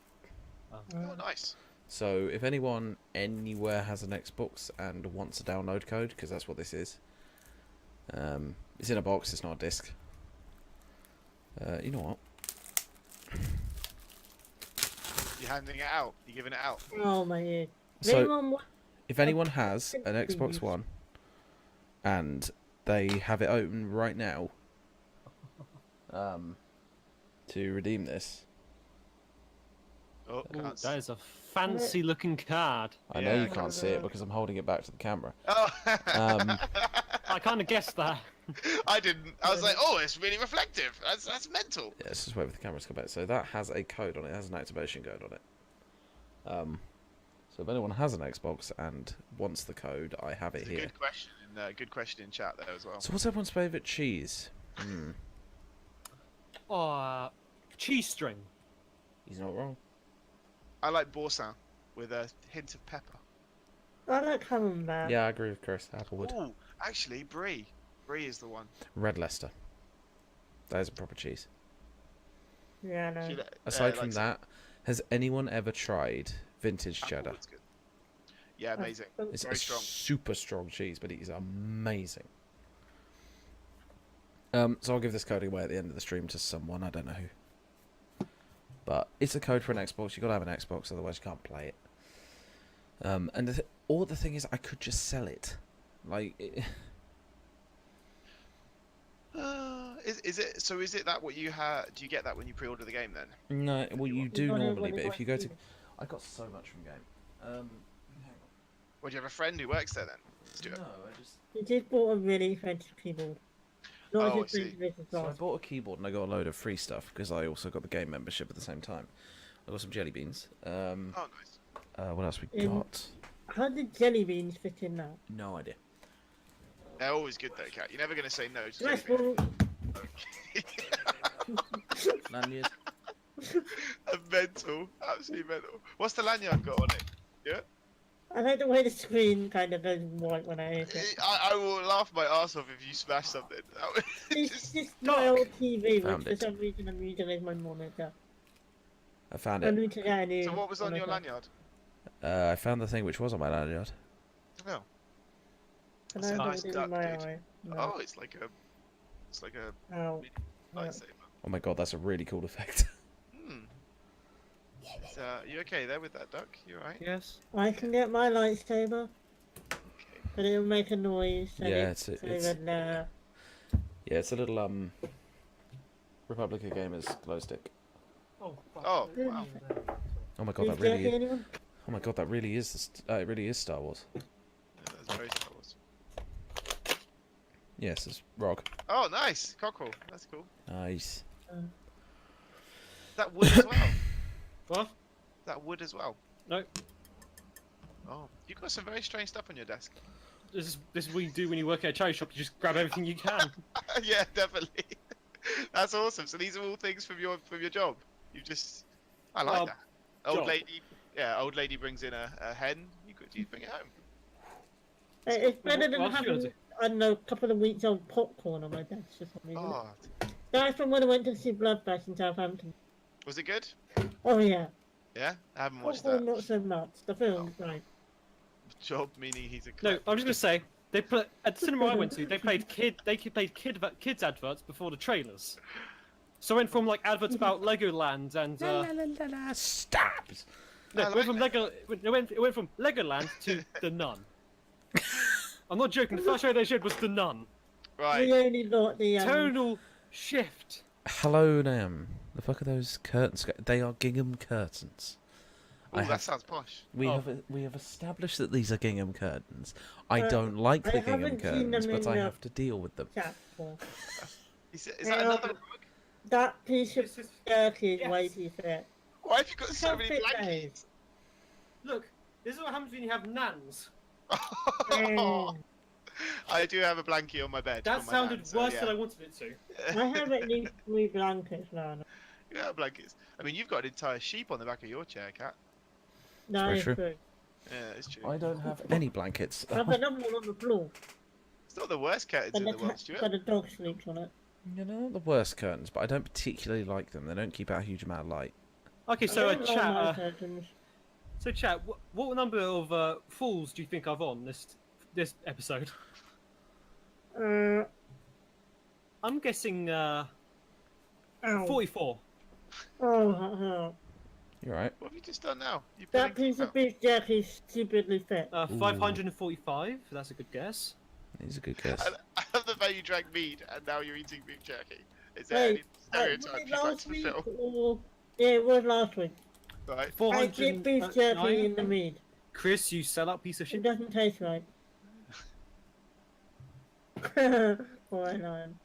Speaker 2: oh nice.
Speaker 3: So if anyone anywhere has an Xbox and wants a download code, because that's what this is, it's in a box. It's not a disc. You know what?
Speaker 2: You're handing it out. You're giving it out.
Speaker 4: Oh my god.
Speaker 3: So
Speaker 4: Anyone
Speaker 3: if anyone has an Xbox One and they have it open right now, to redeem this,
Speaker 2: Oh,
Speaker 5: Ooh,
Speaker 2: can't
Speaker 5: that is a fancy looking card.
Speaker 3: I know you
Speaker 2: Yeah.
Speaker 3: can't see it because I'm holding it back to the camera.
Speaker 2: Oh.
Speaker 5: I kind of guessed that.
Speaker 2: I didn't. I was like, oh, it's really reflective. That's mental.
Speaker 3: Yeah, let's just wait for the camera to come back. So that has a code on it. It has an activation code on it. So if anyone has an Xbox and wants the code, I have it
Speaker 2: It's a
Speaker 3: here.
Speaker 2: good question. Good question in chat there as well.
Speaker 3: So what's everyone's favourite cheese?
Speaker 5: Oh, cheese string.
Speaker 3: He's not wrong.
Speaker 2: I like Boursin with a hint of pepper.
Speaker 4: I like Camembert.
Speaker 3: Yeah, I agree with Chris. Applewood.
Speaker 2: Oh, actually, Brie. Brie is the one.
Speaker 3: Red Leicester. That is a proper cheese.
Speaker 4: Yeah, no.
Speaker 2: She,
Speaker 3: Aside from
Speaker 2: likes
Speaker 3: that, has anyone ever tried vintage
Speaker 2: it.
Speaker 3: cheddar?
Speaker 2: Applewood's good. Yeah, amazing.
Speaker 3: It's
Speaker 2: Very
Speaker 3: a
Speaker 2: strong.
Speaker 3: super strong cheese, but it is amazing. So I'll give this code away at the end of the stream to someone, I don't know who. But it's a code for an Xbox. You got to have an Xbox, otherwise you can't play it. And the thing is, I could just sell it. Like,
Speaker 2: Is it? So is it that what you have? Do you get that when you pre-order the game then?
Speaker 3: no, well you do
Speaker 4: got it
Speaker 3: normally,
Speaker 4: when
Speaker 3: but
Speaker 4: it
Speaker 3: if you go to,
Speaker 4: works.
Speaker 3: I got so much from game. Hang on.
Speaker 2: Or do you have a friend who works there then? Stuart?
Speaker 3: No, I just.
Speaker 4: You just bought a really expensive keyboard. Not
Speaker 2: Oh,
Speaker 4: as
Speaker 2: I
Speaker 4: expensive as the
Speaker 3: So I
Speaker 4: last.
Speaker 3: bought a keyboard and I got a load of free stuff because I also got the game membership at the same time. I got some jelly beans.
Speaker 2: Oh, nice.
Speaker 3: What else we
Speaker 4: Um,
Speaker 3: got?
Speaker 4: How did jelly beans fit in that?
Speaker 3: No idea.
Speaker 2: They're always good though, Kat. You're never gonna say no to
Speaker 4: Let's
Speaker 2: jelly beans.
Speaker 3: Lanyard.
Speaker 2: Mental, absolutely mental. What's the lanyard got on it? Yeah.
Speaker 4: I like the way the screen kind of goes white when I hit it.
Speaker 2: I will laugh my ass off if you smash something.
Speaker 4: It's just my old TV,
Speaker 3: Found
Speaker 4: which for
Speaker 3: it.
Speaker 4: some reason I'm using as my monitor.
Speaker 3: I found
Speaker 4: I
Speaker 3: it.
Speaker 4: need to get a new
Speaker 2: So what was on your
Speaker 4: monitor.
Speaker 2: lanyard?
Speaker 3: I found the thing which was on my lanyard.
Speaker 2: No.
Speaker 4: Can
Speaker 2: It's
Speaker 4: I
Speaker 2: a
Speaker 4: hold
Speaker 2: nice
Speaker 4: it in
Speaker 2: duck,
Speaker 4: my
Speaker 2: dude.
Speaker 4: eye? No.
Speaker 2: Oh, it's like a
Speaker 4: Ow.
Speaker 2: lightsaber.
Speaker 3: Oh my god, that's a really cool effect.
Speaker 2: Hmm. You okay there with that duck? You alright?
Speaker 5: Yes.
Speaker 4: I can get my lightsaber,
Speaker 2: Okay.
Speaker 4: but it'll make a noise. And
Speaker 3: Yeah,
Speaker 4: it's
Speaker 3: it's-
Speaker 4: even,
Speaker 3: Yeah, it's a little Republic of Gamers glow stick.
Speaker 2: Oh, wow.
Speaker 3: Oh my god, that
Speaker 4: Is
Speaker 3: really
Speaker 4: there
Speaker 3: is.
Speaker 4: anyone?
Speaker 3: Oh my god, that really is. It really is Star Wars.
Speaker 2: Yeah, that's very Star Wars.
Speaker 3: Yes, it's Rog.
Speaker 2: Oh, nice! Cockerel. That's cool.
Speaker 3: Nice.
Speaker 2: That wood as well.
Speaker 5: What?
Speaker 2: That wood as well.
Speaker 5: No.
Speaker 2: Oh, you've got some very strange stuff on your desk.
Speaker 5: This is what you do when you work at a charity shop. You just grab everything you can.
Speaker 2: Yeah, definitely. That's awesome. So these are all things from your job. You just, I like
Speaker 5: Well,
Speaker 2: that. Old
Speaker 5: job.
Speaker 2: lady, yeah, old lady brings in a hen. You bring it home.
Speaker 4: It's better than
Speaker 5: What else you gonna
Speaker 4: having, I don't know, a couple of weeks old popcorn on my desk for some reason.
Speaker 2: Oh,
Speaker 4: That's from when I went to see Bloodbath in Southampton.
Speaker 2: was it good?
Speaker 4: Oh yeah.
Speaker 2: Yeah, I haven't watched
Speaker 4: Football,
Speaker 2: that.
Speaker 4: not so much. The film's great.
Speaker 2: Job meaning he's a.
Speaker 5: No,
Speaker 2: collector.
Speaker 5: I'm just gonna say they put at the cinema I went to. They played kids adverts before the trailers. So it went from like adverts about Legoland and
Speaker 3: Stop!
Speaker 5: no,
Speaker 2: I
Speaker 5: it went
Speaker 2: like
Speaker 5: from it went from Legoland to The Nun. I'm not joking. The first show they showed was The Nun.
Speaker 2: Right.
Speaker 4: We only got the
Speaker 5: Tonal shift.
Speaker 3: Hello, Nam. The fuck are those curtains? They are gingham curtains.
Speaker 2: Oh, that sounds posh.
Speaker 3: We
Speaker 5: Oh.
Speaker 3: have established that these are gingham curtains. I
Speaker 4: Uh,
Speaker 3: don't like
Speaker 4: I
Speaker 3: the gingham
Speaker 4: haven't seen
Speaker 3: curtains,
Speaker 4: them
Speaker 3: but
Speaker 4: in
Speaker 3: I
Speaker 4: the
Speaker 3: have to deal with them.
Speaker 4: chat before.
Speaker 2: Is that another rug?
Speaker 4: That piece of
Speaker 5: This is-
Speaker 4: jerky is
Speaker 5: yes.
Speaker 4: way too thick.
Speaker 2: Why have you got so
Speaker 4: How
Speaker 2: many
Speaker 4: thick that
Speaker 2: blankets?
Speaker 5: Look, this is what happens when you have nans.
Speaker 4: Mm.
Speaker 2: I do have a blankie on my bed.
Speaker 5: That
Speaker 2: on my
Speaker 5: sounded
Speaker 2: nan, so
Speaker 5: worse
Speaker 2: yeah.
Speaker 5: than I wanted it to.
Speaker 4: I have at least 3 blankets now.
Speaker 2: You have blankets. I mean, you've got an entire sheep on the back of your chair, Cat.
Speaker 4: No,
Speaker 3: very
Speaker 4: it's
Speaker 3: true.
Speaker 4: true.
Speaker 2: Yeah, it's true.
Speaker 3: I don't have any blankets.
Speaker 4: I have another one on the floor,
Speaker 2: It's not the worst curtains
Speaker 4: but
Speaker 2: in the world,
Speaker 4: the,
Speaker 2: Stuart.
Speaker 4: but the dog sleeps on it.
Speaker 3: You know, not the worst curtains, but I don't particularly like them. They don't keep out a huge amount of light.
Speaker 5: Okay, so
Speaker 4: I don't like my curtains.
Speaker 5: chat. What number of fools do you think I've on this episode? I'm guessing
Speaker 4: Ow.
Speaker 5: 44.
Speaker 4: Oh,
Speaker 3: You're right.
Speaker 2: What have you just done now? You
Speaker 4: that
Speaker 2: putting-
Speaker 4: piece of beef jerky is stupidly thick.
Speaker 5: 545. That's a good guess.
Speaker 3: He's a good guess.
Speaker 2: I love the fact you drank mead and now you're eating beef jerky. Is there
Speaker 4: Hey,
Speaker 2: any stereotype
Speaker 4: was it
Speaker 2: you'd like
Speaker 4: last
Speaker 2: to
Speaker 4: week
Speaker 2: fulfill?
Speaker 4: or... Yeah, it was last week.
Speaker 2: Right.
Speaker 4: I did beef jerky in the mead.
Speaker 5: Chris, you sellout piece of
Speaker 4: It
Speaker 5: shit.
Speaker 4: doesn't taste right. 409.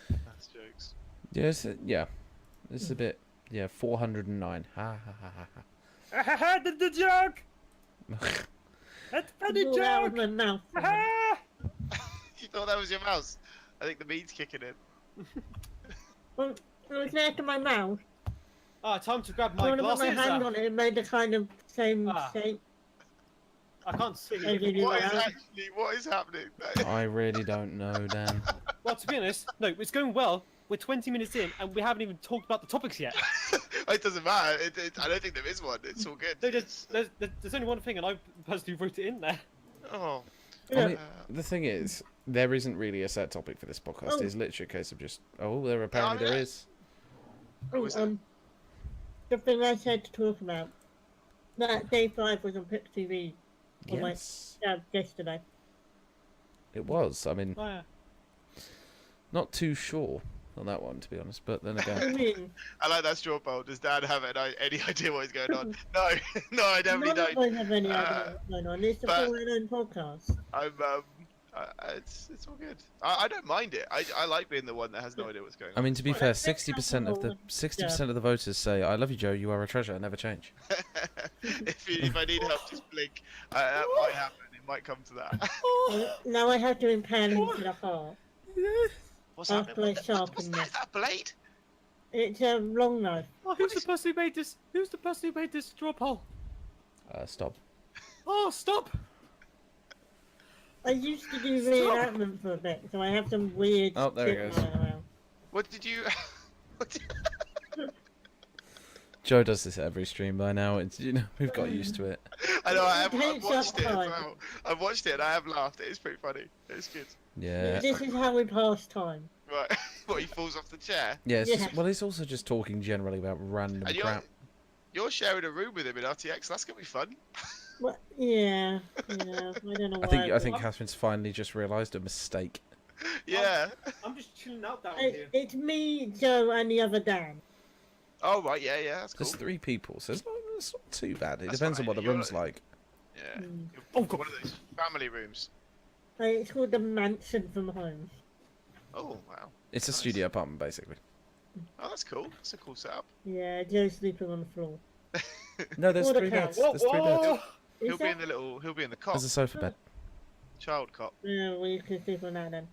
Speaker 2: That's jokes.
Speaker 3: Yes, yeah. It's a bit. Yeah, 409. Ha ha ha ha ha.
Speaker 5: I did the joke. That's funny
Speaker 4: Pull out of
Speaker 5: joke.
Speaker 4: my mouth.
Speaker 2: You thought that was your mouse? I think the mead's kicking in.
Speaker 4: Well, it was next to my mouth.
Speaker 5: Ah, time to grab
Speaker 4: I
Speaker 5: my
Speaker 4: want to put my
Speaker 5: glasses.
Speaker 4: hand on it. It made the kind of same
Speaker 5: Ah.
Speaker 4: shape.
Speaker 5: I can't see.
Speaker 4: As you do
Speaker 2: What
Speaker 4: now.
Speaker 2: is happening?
Speaker 3: I really don't know, Dan.
Speaker 5: Well, to be honest, no, it's going well. We're 20 minutes in, and we haven't even talked about the topics yet.
Speaker 2: It doesn't matter. I don't think there is one. It's all good.
Speaker 5: No, there's only one thing, and I personally wrote it in there.
Speaker 2: Oh.
Speaker 3: I mean, the thing is, there isn't really a set topic for this podcast.
Speaker 4: Oh.
Speaker 3: It's literally a case of just, there apparently there is.
Speaker 4: Oh,
Speaker 2: was it?
Speaker 4: the thing I said to talk about. That day 5 was on Pick TV on
Speaker 3: Yes,
Speaker 4: yesterday.
Speaker 3: it was. I mean,
Speaker 5: Oh, yeah.
Speaker 3: not too sure on that one, to be honest. But then
Speaker 4: I
Speaker 3: again,
Speaker 4: mean,
Speaker 2: I like that straw poll. Does Dad have any idea what is going on? No, no, I definitely
Speaker 4: none of
Speaker 2: don't.
Speaker 4: us have any idea what's going on. It's a
Speaker 2: but-
Speaker 4: 409 podcast.
Speaker 2: I'm it's all good. I don't mind it. I like being the one that has no idea what's going
Speaker 3: I
Speaker 2: on.
Speaker 3: mean, to be
Speaker 4: Well,
Speaker 3: fair,
Speaker 4: that's
Speaker 3: 60% of the
Speaker 4: alcohol,
Speaker 3: 60% of the voters say, "I love you, Joe. You are a treasure. Never change."
Speaker 2: if I need help, just blink. That might happen. It might come to that.
Speaker 4: Now I have to impale him to the heart.
Speaker 2: What's
Speaker 4: After
Speaker 2: happening?
Speaker 4: I
Speaker 2: What's
Speaker 4: sharpen
Speaker 2: that? Is that a blade?
Speaker 4: It's a long knife.
Speaker 5: Oh, who's the person who made this? Who's the person who made this straw poll?
Speaker 3: Stop.
Speaker 5: Oh, stop!
Speaker 4: I used to do reenactment for a bit, so I have some weird.
Speaker 3: Oh, there it
Speaker 4: shit
Speaker 3: goes.
Speaker 4: lying around.
Speaker 2: What did you?
Speaker 3: Joe does this every stream by now. It's we've got used to it.
Speaker 2: I know. I've
Speaker 4: Takes
Speaker 2: watched
Speaker 4: up
Speaker 2: it as
Speaker 4: time.
Speaker 2: well. I've watched it and I have laughed. It's pretty funny. It's good.
Speaker 3: Yeah.
Speaker 4: This is how we pass time.
Speaker 2: Right. What? He falls off the chair.
Speaker 3: Yeah. It's
Speaker 4: Yeah.
Speaker 3: Just, well, he's also just talking generally about random
Speaker 2: And
Speaker 3: crap.
Speaker 2: you're sharing a room with him in RTX. That's gonna be fun.
Speaker 4: Well, yeah. I don't know why.
Speaker 3: I think Catherine's finally just realised a mistake.
Speaker 2: Yeah.
Speaker 5: I'm just chilling out down
Speaker 4: It's,
Speaker 5: here.
Speaker 4: it's me, Joe, and the other Dan.
Speaker 2: Oh right. Yeah. Yeah. That's cool.
Speaker 3: There's 3 people, so it's not too bad. It
Speaker 2: That's
Speaker 3: depends on
Speaker 2: fine.
Speaker 3: what the
Speaker 2: You're-
Speaker 3: room's like.
Speaker 2: Yeah.
Speaker 4: Mm.
Speaker 5: Oh,
Speaker 2: One
Speaker 5: God.
Speaker 2: of those family rooms.
Speaker 4: It's called the mansion from home.
Speaker 2: Oh wow.
Speaker 3: It's a
Speaker 2: Nice.
Speaker 3: studio apartment, basically.
Speaker 2: Oh, that's cool. That's a cool setup.
Speaker 4: Yeah, Joe's sleeping on the floor.
Speaker 3: No, there's
Speaker 4: Or the
Speaker 3: 3 beds.
Speaker 4: couch.
Speaker 3: There's 3 beds.
Speaker 2: He'll
Speaker 4: Is
Speaker 2: be
Speaker 4: that?
Speaker 2: in the little. He'll be in the cot.
Speaker 3: There's a sofa bed.
Speaker 2: Child cot.
Speaker 4: Yeah, well, you can sleep on that then.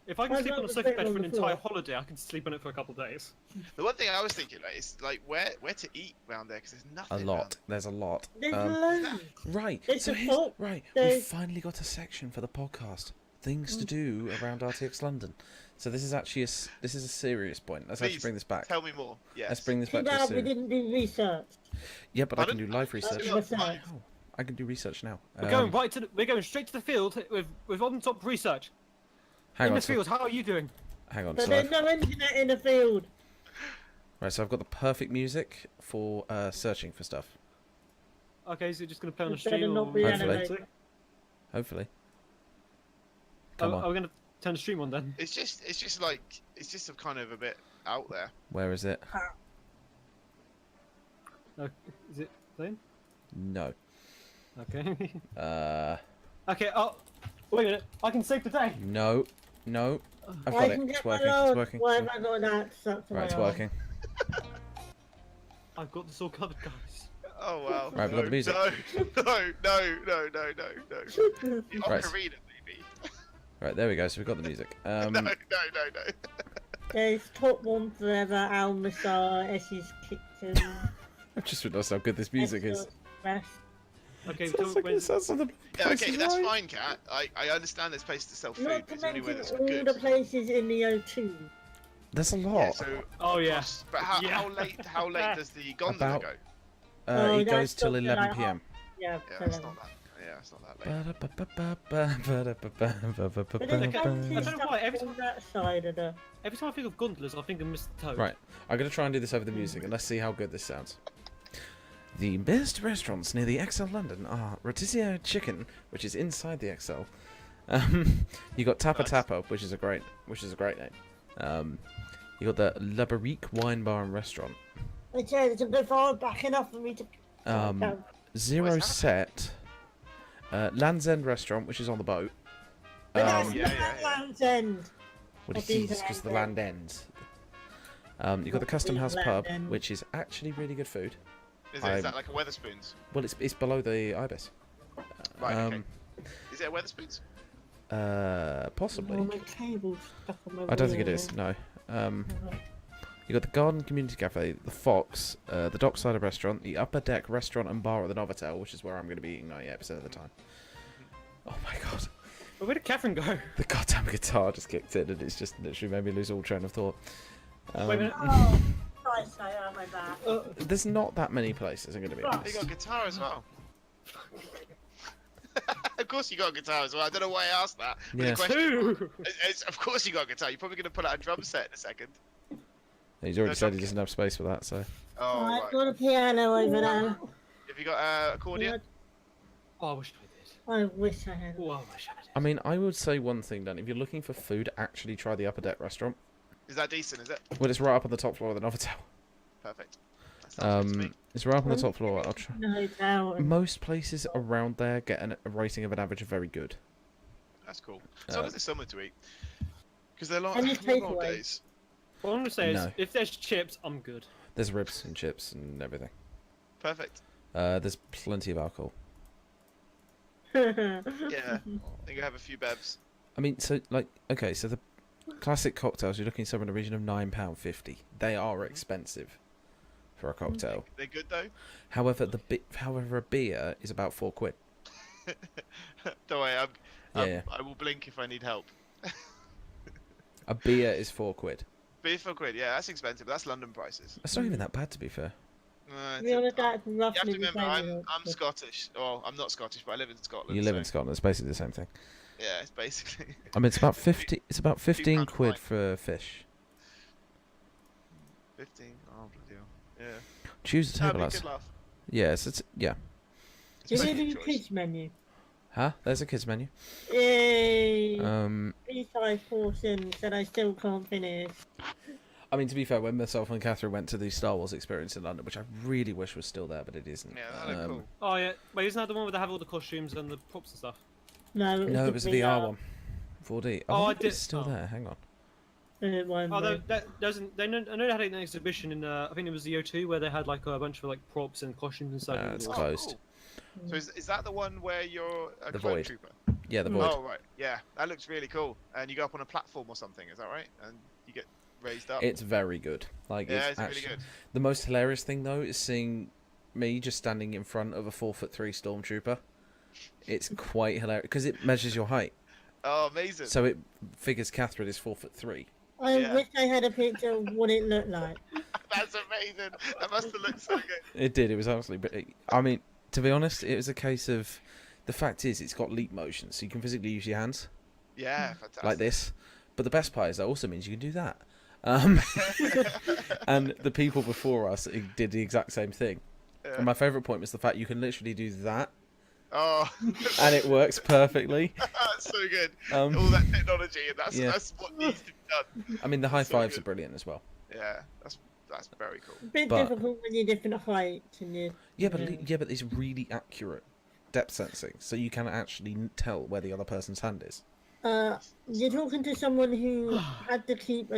Speaker 5: If I can
Speaker 4: I'd
Speaker 5: sleep on a
Speaker 4: rather
Speaker 5: sofa
Speaker 4: sleep
Speaker 5: bed
Speaker 4: on
Speaker 5: for an
Speaker 4: the floor.
Speaker 5: entire holiday, I can sleep on it for a couple of days.
Speaker 2: The one thing I was thinking like, is like where to eat round there because there's
Speaker 3: A
Speaker 2: nothing.
Speaker 3: lot. There's a lot.
Speaker 4: There's
Speaker 3: Um,
Speaker 4: loads.
Speaker 3: right.
Speaker 4: There's
Speaker 3: So
Speaker 4: a
Speaker 3: here's
Speaker 4: fault.
Speaker 3: right. We've
Speaker 4: There's-
Speaker 3: finally got a section for the podcast. Things to do around RTX London. So this is actually this is a serious point. Let's actually
Speaker 2: Please,
Speaker 3: bring this back.
Speaker 2: Tell me more. Yes.
Speaker 3: Let's bring this
Speaker 4: Too
Speaker 3: back to a
Speaker 4: bad we
Speaker 3: serious.
Speaker 4: didn't do research.
Speaker 3: Yeah, but I
Speaker 2: Pardon?
Speaker 3: can do live research.
Speaker 2: Yeah, fine.
Speaker 3: Oh, I can do research now.
Speaker 5: We're going we're going straight to the field with on top research.
Speaker 3: Hang
Speaker 5: In
Speaker 3: on.
Speaker 5: the field, how are you doing?
Speaker 3: Hang on.
Speaker 4: But
Speaker 3: So
Speaker 4: there's no internet in the field.
Speaker 3: right, so I've got the perfect music for searching for stuff.
Speaker 5: Okay, so you're just gonna play on the
Speaker 4: It's better
Speaker 5: stream
Speaker 4: not
Speaker 5: or
Speaker 4: be
Speaker 3: Hopefully.
Speaker 4: animated.
Speaker 3: Hopefully. Come on.
Speaker 5: Are we gonna turn the stream on then?
Speaker 2: It's just like it's just a kind of a bit out there.
Speaker 3: Where is it?
Speaker 5: No, is it playing?
Speaker 3: No.
Speaker 5: Okay.
Speaker 3: Okay.
Speaker 5: Oh, wait a minute. I can save the day.
Speaker 3: No. No. I've
Speaker 4: I
Speaker 3: got it.
Speaker 4: can
Speaker 3: It's
Speaker 4: get my
Speaker 3: working. It's
Speaker 4: load.
Speaker 3: working.
Speaker 4: Why have I got that stuck to
Speaker 3: Right,
Speaker 4: my
Speaker 3: it's
Speaker 4: arm?
Speaker 3: working.
Speaker 5: I've got this all covered, guys.
Speaker 2: Oh wow.
Speaker 3: Right, we've got the music.
Speaker 2: No. The
Speaker 3: Right.
Speaker 2: ocarina, maybe.
Speaker 3: Right, there we go. So we've got the music.
Speaker 2: No.
Speaker 4: There's Top One Forever, Almasar, Essie's Kitchen.
Speaker 3: I've just realised how good this music is.
Speaker 4: Rest.
Speaker 5: Okay,
Speaker 3: Sounds like it sounds like the
Speaker 2: Yeah,
Speaker 3: place
Speaker 2: okay,
Speaker 3: is
Speaker 2: that's
Speaker 3: right.
Speaker 2: fine, Kat. I understand there's places to sell food.
Speaker 4: Not to
Speaker 2: It's the only way
Speaker 4: mention
Speaker 2: that's
Speaker 4: all
Speaker 2: good.
Speaker 4: the places in the O2.
Speaker 3: There's a
Speaker 2: Yeah,
Speaker 3: lot.
Speaker 2: so
Speaker 5: Oh yeah.
Speaker 2: costs- but how,
Speaker 5: Yeah.
Speaker 2: how late does the gondola
Speaker 3: About-
Speaker 2: go?
Speaker 4: Oh,
Speaker 3: it
Speaker 4: that's
Speaker 3: goes till
Speaker 4: something
Speaker 3: 11
Speaker 4: like
Speaker 3: p.m.
Speaker 4: Yeah,
Speaker 2: Yeah,
Speaker 4: so
Speaker 2: it's
Speaker 4: then-
Speaker 2: not that. Yeah, it's not that late.
Speaker 4: But there's
Speaker 5: Okay,
Speaker 4: fancy
Speaker 5: I don't know
Speaker 4: stuff
Speaker 5: why, every
Speaker 4: on that side of the...
Speaker 5: Every time I think of gondolas, I think of Mr. Toad.
Speaker 3: Right, I'm going to try and do this over the music, and let's see how good this sounds. The best restaurants near the XL London are Rotisserie Chicken, which is inside the XL. You got Tapa
Speaker 2: Nice.
Speaker 3: Tapa, which is a great name. You got the La Barrique Wine Bar and Restaurant.
Speaker 4: It's a bit far back enough for me to...
Speaker 3: Um, Zero
Speaker 2: Where's that?
Speaker 3: Set, Land's End Restaurant, which is on the boat.
Speaker 4: But that's
Speaker 2: yeah,
Speaker 4: not
Speaker 2: yeah, yeah.
Speaker 4: Land's End.
Speaker 3: Well,
Speaker 4: I've
Speaker 3: it
Speaker 4: been
Speaker 3: is
Speaker 4: to
Speaker 3: because the
Speaker 4: Land's
Speaker 3: land ends. You got the Custom
Speaker 4: been
Speaker 3: House
Speaker 4: to
Speaker 3: Pub,
Speaker 4: Land's End.
Speaker 3: which is actually really good food.
Speaker 2: Is
Speaker 3: I'm-
Speaker 2: that like a Weatherspoons?
Speaker 3: Well, it's below the Ibis.
Speaker 2: Right, okay.
Speaker 3: Um,
Speaker 2: Is it a Weatherspoons?
Speaker 3: Possibly.
Speaker 4: Oh, my cable's stuck on my
Speaker 3: I don't think it
Speaker 4: wall.
Speaker 3: is. No. You got the Garden Community Cafe, the Fox, the Dockside Restaurant, the Upper Deck Restaurant and Bar at the Novotel, which is where I'm going to be eating 98% of the time. Oh my god.
Speaker 5: But where did Catherine go?
Speaker 3: The goddamn guitar just kicked in and it's just literally made me lose all train of thought.
Speaker 5: Wait a minute.
Speaker 4: Oh, Christ, I am my back.
Speaker 3: There's not that many places, I'm going to be
Speaker 2: You
Speaker 3: honest.
Speaker 2: got a guitar as well. Of course you got a guitar as well. I don't know why I asked that. But
Speaker 3: Yeah.
Speaker 2: the question
Speaker 5: Two.
Speaker 2: is, of course you got a guitar. You're probably going to pull out a drum set in a second.
Speaker 3: He's already
Speaker 2: No
Speaker 3: said he
Speaker 2: drum
Speaker 3: doesn't have space for that, so...
Speaker 2: Oh,
Speaker 4: I've
Speaker 2: right.
Speaker 4: got a piano over there.
Speaker 2: Have you got accordion?
Speaker 5: Oh, I wish I did.
Speaker 4: I wish I had.
Speaker 5: Oh, I wish I did.
Speaker 3: I mean, I would say one thing, Dan. If you're looking for food, actually try the Upper Deck Restaurant.
Speaker 2: Is that decent? Is it?
Speaker 3: Well, it's right up on the top floor of the Novotel.
Speaker 2: Perfect. That sounds good to me.
Speaker 3: It's right up on the top floor. I'll try.
Speaker 4: No hotel. and-
Speaker 3: Most places around there get a rating of an average of very good.
Speaker 2: That's cool. As long as it's somewhere to eat. Because they're long,
Speaker 4: And you
Speaker 2: they're long
Speaker 4: takeaway.
Speaker 2: days.
Speaker 5: What I'm gonna say is,
Speaker 3: No.
Speaker 5: if there's chips, I'm good.
Speaker 3: There's ribs and chips and everything.
Speaker 2: Perfect.
Speaker 3: There's plenty of alcohol.
Speaker 2: Yeah. I think I have a few bevs.
Speaker 3: I mean, so like, okay, so the classic cocktails you're looking somewhere in the region of £9.50. They are expensive for a cocktail.
Speaker 2: They're good though.
Speaker 3: However, however, a beer is about £4.
Speaker 2: Don't worry,
Speaker 3: Yeah.
Speaker 2: I will blink if I need help.
Speaker 3: A beer is £4.
Speaker 2: Beer for £4, yeah, that's expensive. But that's London prices.
Speaker 3: That's not even that bad, to be fair.
Speaker 2: Uh,
Speaker 4: To be honest, that's
Speaker 2: you have
Speaker 4: roughly
Speaker 2: to
Speaker 4: the
Speaker 2: remember,
Speaker 4: same.
Speaker 2: I'm Scottish. Well, I'm not Scottish, but I live in Scotland.
Speaker 3: You live
Speaker 2: so,
Speaker 3: in Scotland. It's basically the same thing.
Speaker 2: Yeah, it's basically.
Speaker 3: I mean, it's about 50. It's about 15
Speaker 2: £2
Speaker 3: quid
Speaker 2: wine.
Speaker 3: for fish.
Speaker 2: 15. Oh, bloody hell. Yeah.
Speaker 3: Choose the
Speaker 2: That'd
Speaker 3: table
Speaker 2: be a
Speaker 3: outs.
Speaker 2: good laugh.
Speaker 3: Yes, it's yeah.
Speaker 2: It's
Speaker 4: Did
Speaker 2: a
Speaker 4: you
Speaker 2: good
Speaker 4: do
Speaker 2: choice.
Speaker 4: kids menu?
Speaker 3: Huh? There's a kids menu.
Speaker 4: Yay!
Speaker 3: Um,
Speaker 4: 3-size portions that I still can't finish.
Speaker 3: I mean, to be fair, when myself and Catherine went to the Star Wars experience in London, which I really wish was still there, but it isn't.
Speaker 2: Yeah, that look cool.
Speaker 5: Oh yeah. Wait, isn't that the one where they have all the costumes and the props and stuff?
Speaker 4: No,
Speaker 3: No, it was the VR one. 4D.
Speaker 5: Oh, I
Speaker 3: wonder if
Speaker 5: did-
Speaker 3: It's still
Speaker 5: oh.
Speaker 3: there. Hang on.
Speaker 5: Oh, I know they had an exhibition in. I think it was the O2 where they had like a bunch of like props and costumes and stuff.
Speaker 3: It's
Speaker 2: Oh,
Speaker 3: closed.
Speaker 2: cool. So is that the one where you're a
Speaker 3: The
Speaker 2: clone
Speaker 3: Void.
Speaker 2: trooper?
Speaker 3: Yeah, the void.
Speaker 2: Oh right, yeah, that looks really cool. And you go up on a platform or something, is that right? And you get raised up.
Speaker 3: It's very good. Like,
Speaker 2: yeah,
Speaker 3: it's
Speaker 2: it's
Speaker 3: actually
Speaker 2: really good.
Speaker 3: the most hilarious thing though is seeing me just standing in front of a 4'3" stormtrooper. It's quite hilarious because it measures your height.
Speaker 2: Oh, amazing.
Speaker 3: So it figures Catherine is 4'3".
Speaker 4: I
Speaker 2: Yeah.
Speaker 4: wish I had a picture of what it looked like.
Speaker 2: That's amazing. That must have looked so good.
Speaker 3: It did. It was absolutely. I mean, to be honest, it was a case of. The fact is, it's got leap motion, so you can physically use your hands
Speaker 2: Yeah, fantastic.
Speaker 3: like this. But the best part is that also means you can do that. And the people before us did the exact same thing.
Speaker 2: Yeah.
Speaker 3: And my favourite point was the fact you can literally do that,
Speaker 2: Oh,
Speaker 3: and it works perfectly.
Speaker 2: that's so good.
Speaker 3: Um,
Speaker 2: All that technology, and
Speaker 3: yeah.
Speaker 2: that's what needs to be done.
Speaker 3: I mean, the high
Speaker 2: So
Speaker 3: fives
Speaker 2: good.
Speaker 3: are brilliant as well.
Speaker 2: Yeah, that's very cool.
Speaker 4: A bit
Speaker 3: But-
Speaker 4: difficult when you're different heights and you.
Speaker 3: Yeah, but it's really accurate depth sensing, so you can actually tell where the other person's hand is.
Speaker 4: You're talking to someone who had to keep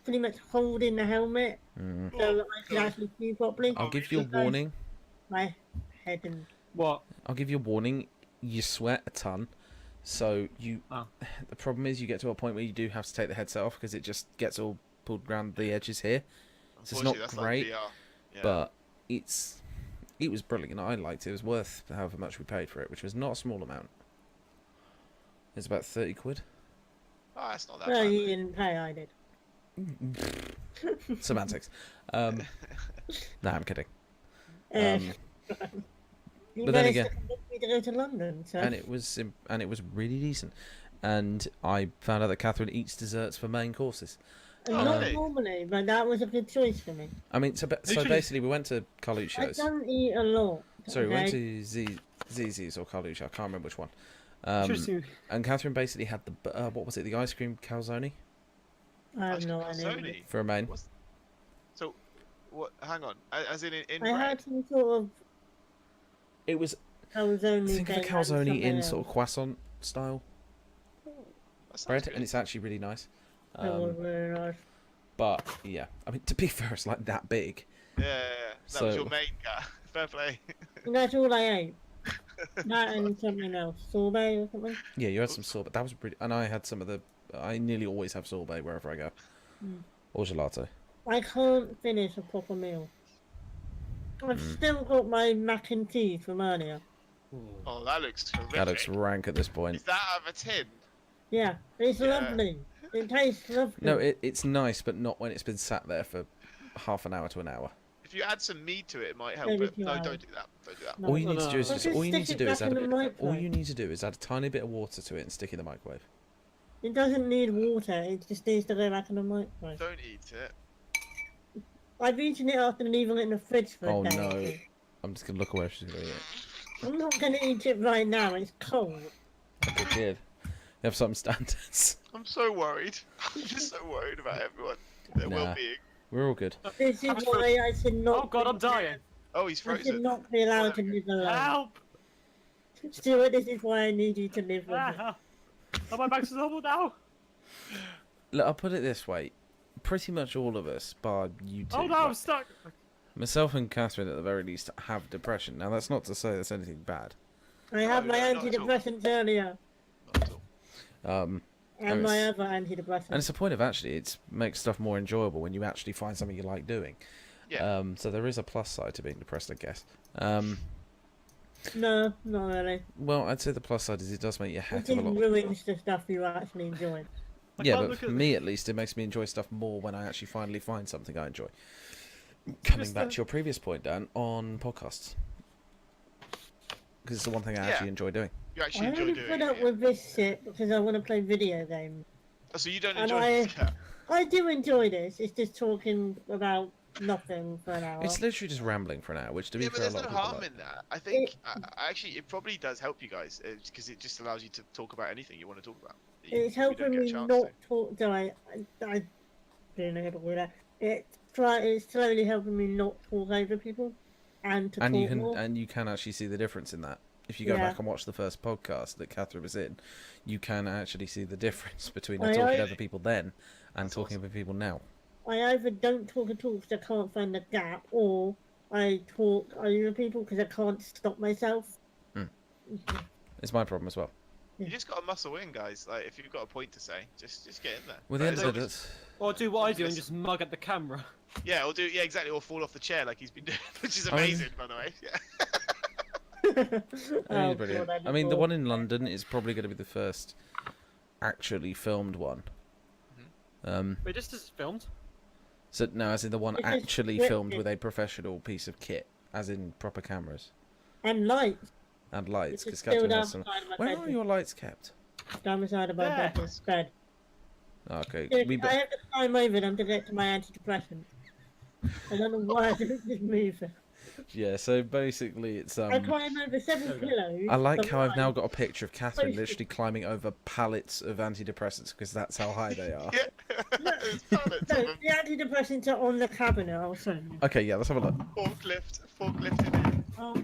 Speaker 4: pretty much holding the helmet
Speaker 3: Mm.
Speaker 4: so that I could actually see properly.
Speaker 3: I'll give you a
Speaker 4: Because
Speaker 3: warning.
Speaker 4: My head and
Speaker 5: What?
Speaker 3: I'll give you a warning. You sweat a ton, so you.
Speaker 5: Oh.
Speaker 3: The problem is you get to a point where you do have to take the headset off because it just gets all pulled around the edges here. So it's not
Speaker 2: Unfortunately, that's
Speaker 3: great,
Speaker 2: like VR. Yeah.
Speaker 3: but it was brilliant. I liked it. It was worth however much we paid for it, which was not a small amount. It's about 30 quid.
Speaker 2: Oh, that's not that
Speaker 4: well,
Speaker 2: bad.
Speaker 4: you didn't pay, I did.
Speaker 3: Semantics. Nah, I'm kidding.
Speaker 4: Uh,
Speaker 3: Um,
Speaker 4: you
Speaker 3: but then
Speaker 4: managed
Speaker 3: again-
Speaker 4: to convince me to go to London, so
Speaker 3: and it was really decent. And I found out that Catherine eats desserts for main courses.
Speaker 4: not
Speaker 2: really?
Speaker 4: normally, but that was a good choice for me.
Speaker 3: I mean, so
Speaker 5: Literally-
Speaker 3: basically we went to
Speaker 4: I
Speaker 3: Carluccio's.
Speaker 4: don't eat a lot.
Speaker 3: Sorry, we went
Speaker 4: okay?
Speaker 3: to Zzz's or Carluccio. I can't remember which one.
Speaker 5: Interesting.
Speaker 3: And Catherine basically had the what was it? The ice cream calzone
Speaker 4: I have no idea.
Speaker 2: Sony.
Speaker 3: for a main.
Speaker 2: So, what? Hang on. As in
Speaker 4: I
Speaker 2: bread?
Speaker 4: had some sort of
Speaker 3: It was
Speaker 4: calzone.
Speaker 3: think of a
Speaker 4: thing and
Speaker 3: calzone
Speaker 4: something
Speaker 3: in
Speaker 4: else.
Speaker 3: sort of croissant style
Speaker 2: That sounds
Speaker 3: bread,
Speaker 2: good.
Speaker 3: and it's actually really nice.
Speaker 4: That was really nice.
Speaker 3: But yeah, I mean, to be fair, it's like that big.
Speaker 2: Yeah. That was
Speaker 3: So-
Speaker 2: your main cat. Fair play.
Speaker 4: And that's all I ate. That and something else, sorbet or something.
Speaker 3: Yeah, you had some sorbet. That was pretty. And I had some of the. I nearly always have sorbet wherever I go.
Speaker 4: Mm.
Speaker 3: Or gelato.
Speaker 4: I can't finish a proper meal. I've still got my mac and cheese from earlier.
Speaker 2: Oh, that looks horrific.
Speaker 3: That looks rank at this point.
Speaker 2: Is that out of a tin?
Speaker 4: Yeah, it's
Speaker 2: Yeah.
Speaker 4: lovely. It tastes lovely.
Speaker 3: No, it's nice, but not when it's been sat there for half an hour to an hour.
Speaker 2: If you add some meat to it, it might help.
Speaker 4: Maybe
Speaker 2: But
Speaker 4: two
Speaker 2: no,
Speaker 4: hours.
Speaker 2: don't do that. Don't do that.
Speaker 4: No.
Speaker 3: All you need to do is
Speaker 4: Well,
Speaker 3: just,
Speaker 4: just
Speaker 3: all you need
Speaker 4: stick
Speaker 3: to
Speaker 4: it
Speaker 3: do is
Speaker 4: back
Speaker 3: add a
Speaker 4: in the
Speaker 3: bit. All
Speaker 4: microwave.
Speaker 3: you need to do is add a tiny bit of water to it and stick it in the microwave.
Speaker 4: It doesn't need water, it just needs to go back in the microwave.
Speaker 2: Don't eat it.
Speaker 4: I've eaten it after leaving it in the fridge for
Speaker 3: Oh
Speaker 4: a day.
Speaker 3: no!
Speaker 4: or two.
Speaker 3: I'm just gonna look away if she's gonna eat it.
Speaker 4: I'm not going to eat it right now, it's cold.
Speaker 3: Good kid. You have some standards.
Speaker 2: I'm so worried. I'm just so worried about everyone. Their
Speaker 3: Nah.
Speaker 2: well-being.
Speaker 3: We're all good.
Speaker 4: This is why I should not.
Speaker 5: Oh god, I'm
Speaker 4: be-
Speaker 5: dying.
Speaker 2: Oh, he's
Speaker 4: I should
Speaker 2: frozen.
Speaker 4: not be allowed to live alone.
Speaker 5: Help!
Speaker 4: Stuart, this is why I need you to live with me.
Speaker 5: Ah, oh, my back's normal now.
Speaker 3: Look, I'll put it this way. Pretty much all of us, bar you two,
Speaker 5: Oh no, I'm stuck.
Speaker 3: myself and Catherine at the very least, have depression. Now, that's not to say there's anything bad.
Speaker 4: I had my
Speaker 2: no, not at all.
Speaker 4: antidepressants earlier,
Speaker 2: Not at all.
Speaker 3: And
Speaker 4: and my
Speaker 3: it's-
Speaker 4: other antidepressants.
Speaker 3: it's a point of actually, it makes stuff more enjoyable when you actually find something you like doing.
Speaker 2: Yeah.
Speaker 3: So there is a plus side to being depressed, I guess.
Speaker 4: No, not really.
Speaker 3: Well, I'd say the plus side is it does make you a
Speaker 4: It
Speaker 3: heck of
Speaker 4: just
Speaker 3: a lot.
Speaker 4: ruins the stuff you actually enjoy.
Speaker 5: I
Speaker 3: Yeah,
Speaker 5: can't
Speaker 3: but
Speaker 5: look
Speaker 3: for
Speaker 5: at-
Speaker 3: me at least, it makes me enjoy stuff more when I actually finally find something I enjoy. Coming
Speaker 5: Just,
Speaker 3: back to your previous point, Dan, on podcasts. Because it's the one thing I
Speaker 2: Yeah.
Speaker 3: actually enjoy doing.
Speaker 2: You actually
Speaker 4: I
Speaker 2: enjoy
Speaker 4: only
Speaker 2: doing
Speaker 4: put
Speaker 2: it.
Speaker 4: up
Speaker 2: Yeah.
Speaker 4: with this shit because I want to play video games.
Speaker 2: Oh, so you don't
Speaker 4: and
Speaker 2: enjoy
Speaker 4: I-
Speaker 2: it? Yeah.
Speaker 4: I do enjoy this. It's just talking about nothing for an hour.
Speaker 3: It's literally just rambling for an hour, which to be
Speaker 2: Yeah, but
Speaker 3: fair, a
Speaker 2: there's
Speaker 3: lot
Speaker 2: no
Speaker 3: of people
Speaker 2: harm
Speaker 3: like.
Speaker 2: in that. I think actually it probably does help you guys because it just allows you to talk about anything you want to talk about. that you
Speaker 4: It's
Speaker 2: probably don't
Speaker 4: helping
Speaker 2: get a
Speaker 4: me
Speaker 2: chance
Speaker 4: not
Speaker 2: to.
Speaker 4: talk. So I don't know how to do that. It's slowly helping me not talk over people and to
Speaker 3: And
Speaker 4: talk
Speaker 3: you can
Speaker 4: more.
Speaker 3: actually see the difference in that. If you go
Speaker 4: Yeah.
Speaker 3: back and watch the first podcast that Catherine was in, you can actually see the difference between
Speaker 4: I
Speaker 3: her talking
Speaker 4: know.
Speaker 3: over people then and
Speaker 2: That's
Speaker 3: talking
Speaker 2: awesome.
Speaker 3: over people now.
Speaker 4: I either don't talk at all because I can't find the gap, or I talk over people because I can't stop myself.
Speaker 3: It's my problem as well.
Speaker 2: You just got to muscle in, guys. Like if you've got a point to say, just get in there.
Speaker 3: Well, the
Speaker 2: Like,
Speaker 3: end
Speaker 2: as
Speaker 3: of
Speaker 2: long
Speaker 3: it
Speaker 2: as-
Speaker 3: is,
Speaker 5: Or do what I do and just mug at the camera.
Speaker 2: Yeah, or exactly, or fall off the chair like he's been doing, which is
Speaker 3: I mean-
Speaker 2: amazing, by the way. Yeah.
Speaker 3: it is brilliant. I mean, the one in London is probably going to be the first actually filmed one.
Speaker 5: Wait, this is filmed.
Speaker 3: So no, as in the one
Speaker 4: It's
Speaker 3: actually
Speaker 4: scripted.
Speaker 3: filmed with a professional piece of kit, as in proper cameras
Speaker 4: And lights.
Speaker 3: and lights.
Speaker 4: It's
Speaker 3: Because
Speaker 4: still
Speaker 3: Catherine
Speaker 4: down
Speaker 3: has
Speaker 4: the
Speaker 3: some.
Speaker 4: side of my
Speaker 3: Where are
Speaker 4: bedroom.
Speaker 3: your lights kept?
Speaker 4: Down the side of my
Speaker 5: There.
Speaker 4: bed.
Speaker 3: Okay,
Speaker 4: Dude, I have to climb over them to get to my antidepressant. I don't know why I didn't just move it.
Speaker 3: yeah. So basically, it's
Speaker 4: I climb over several
Speaker 5: Okay.
Speaker 4: pillows.
Speaker 3: I like
Speaker 4: for
Speaker 3: how I've now
Speaker 4: light.
Speaker 3: got a picture of Catherine
Speaker 4: Posted.
Speaker 3: literally climbing over pallets of antidepressants because that's how high they are.
Speaker 2: Yeah. There's pallets
Speaker 4: No,
Speaker 2: of them.
Speaker 4: the antidepressants are on the cabinet. I'll show you.
Speaker 3: Okay, yeah, let's have a look.
Speaker 2: Forklift in it.
Speaker 4: Oh,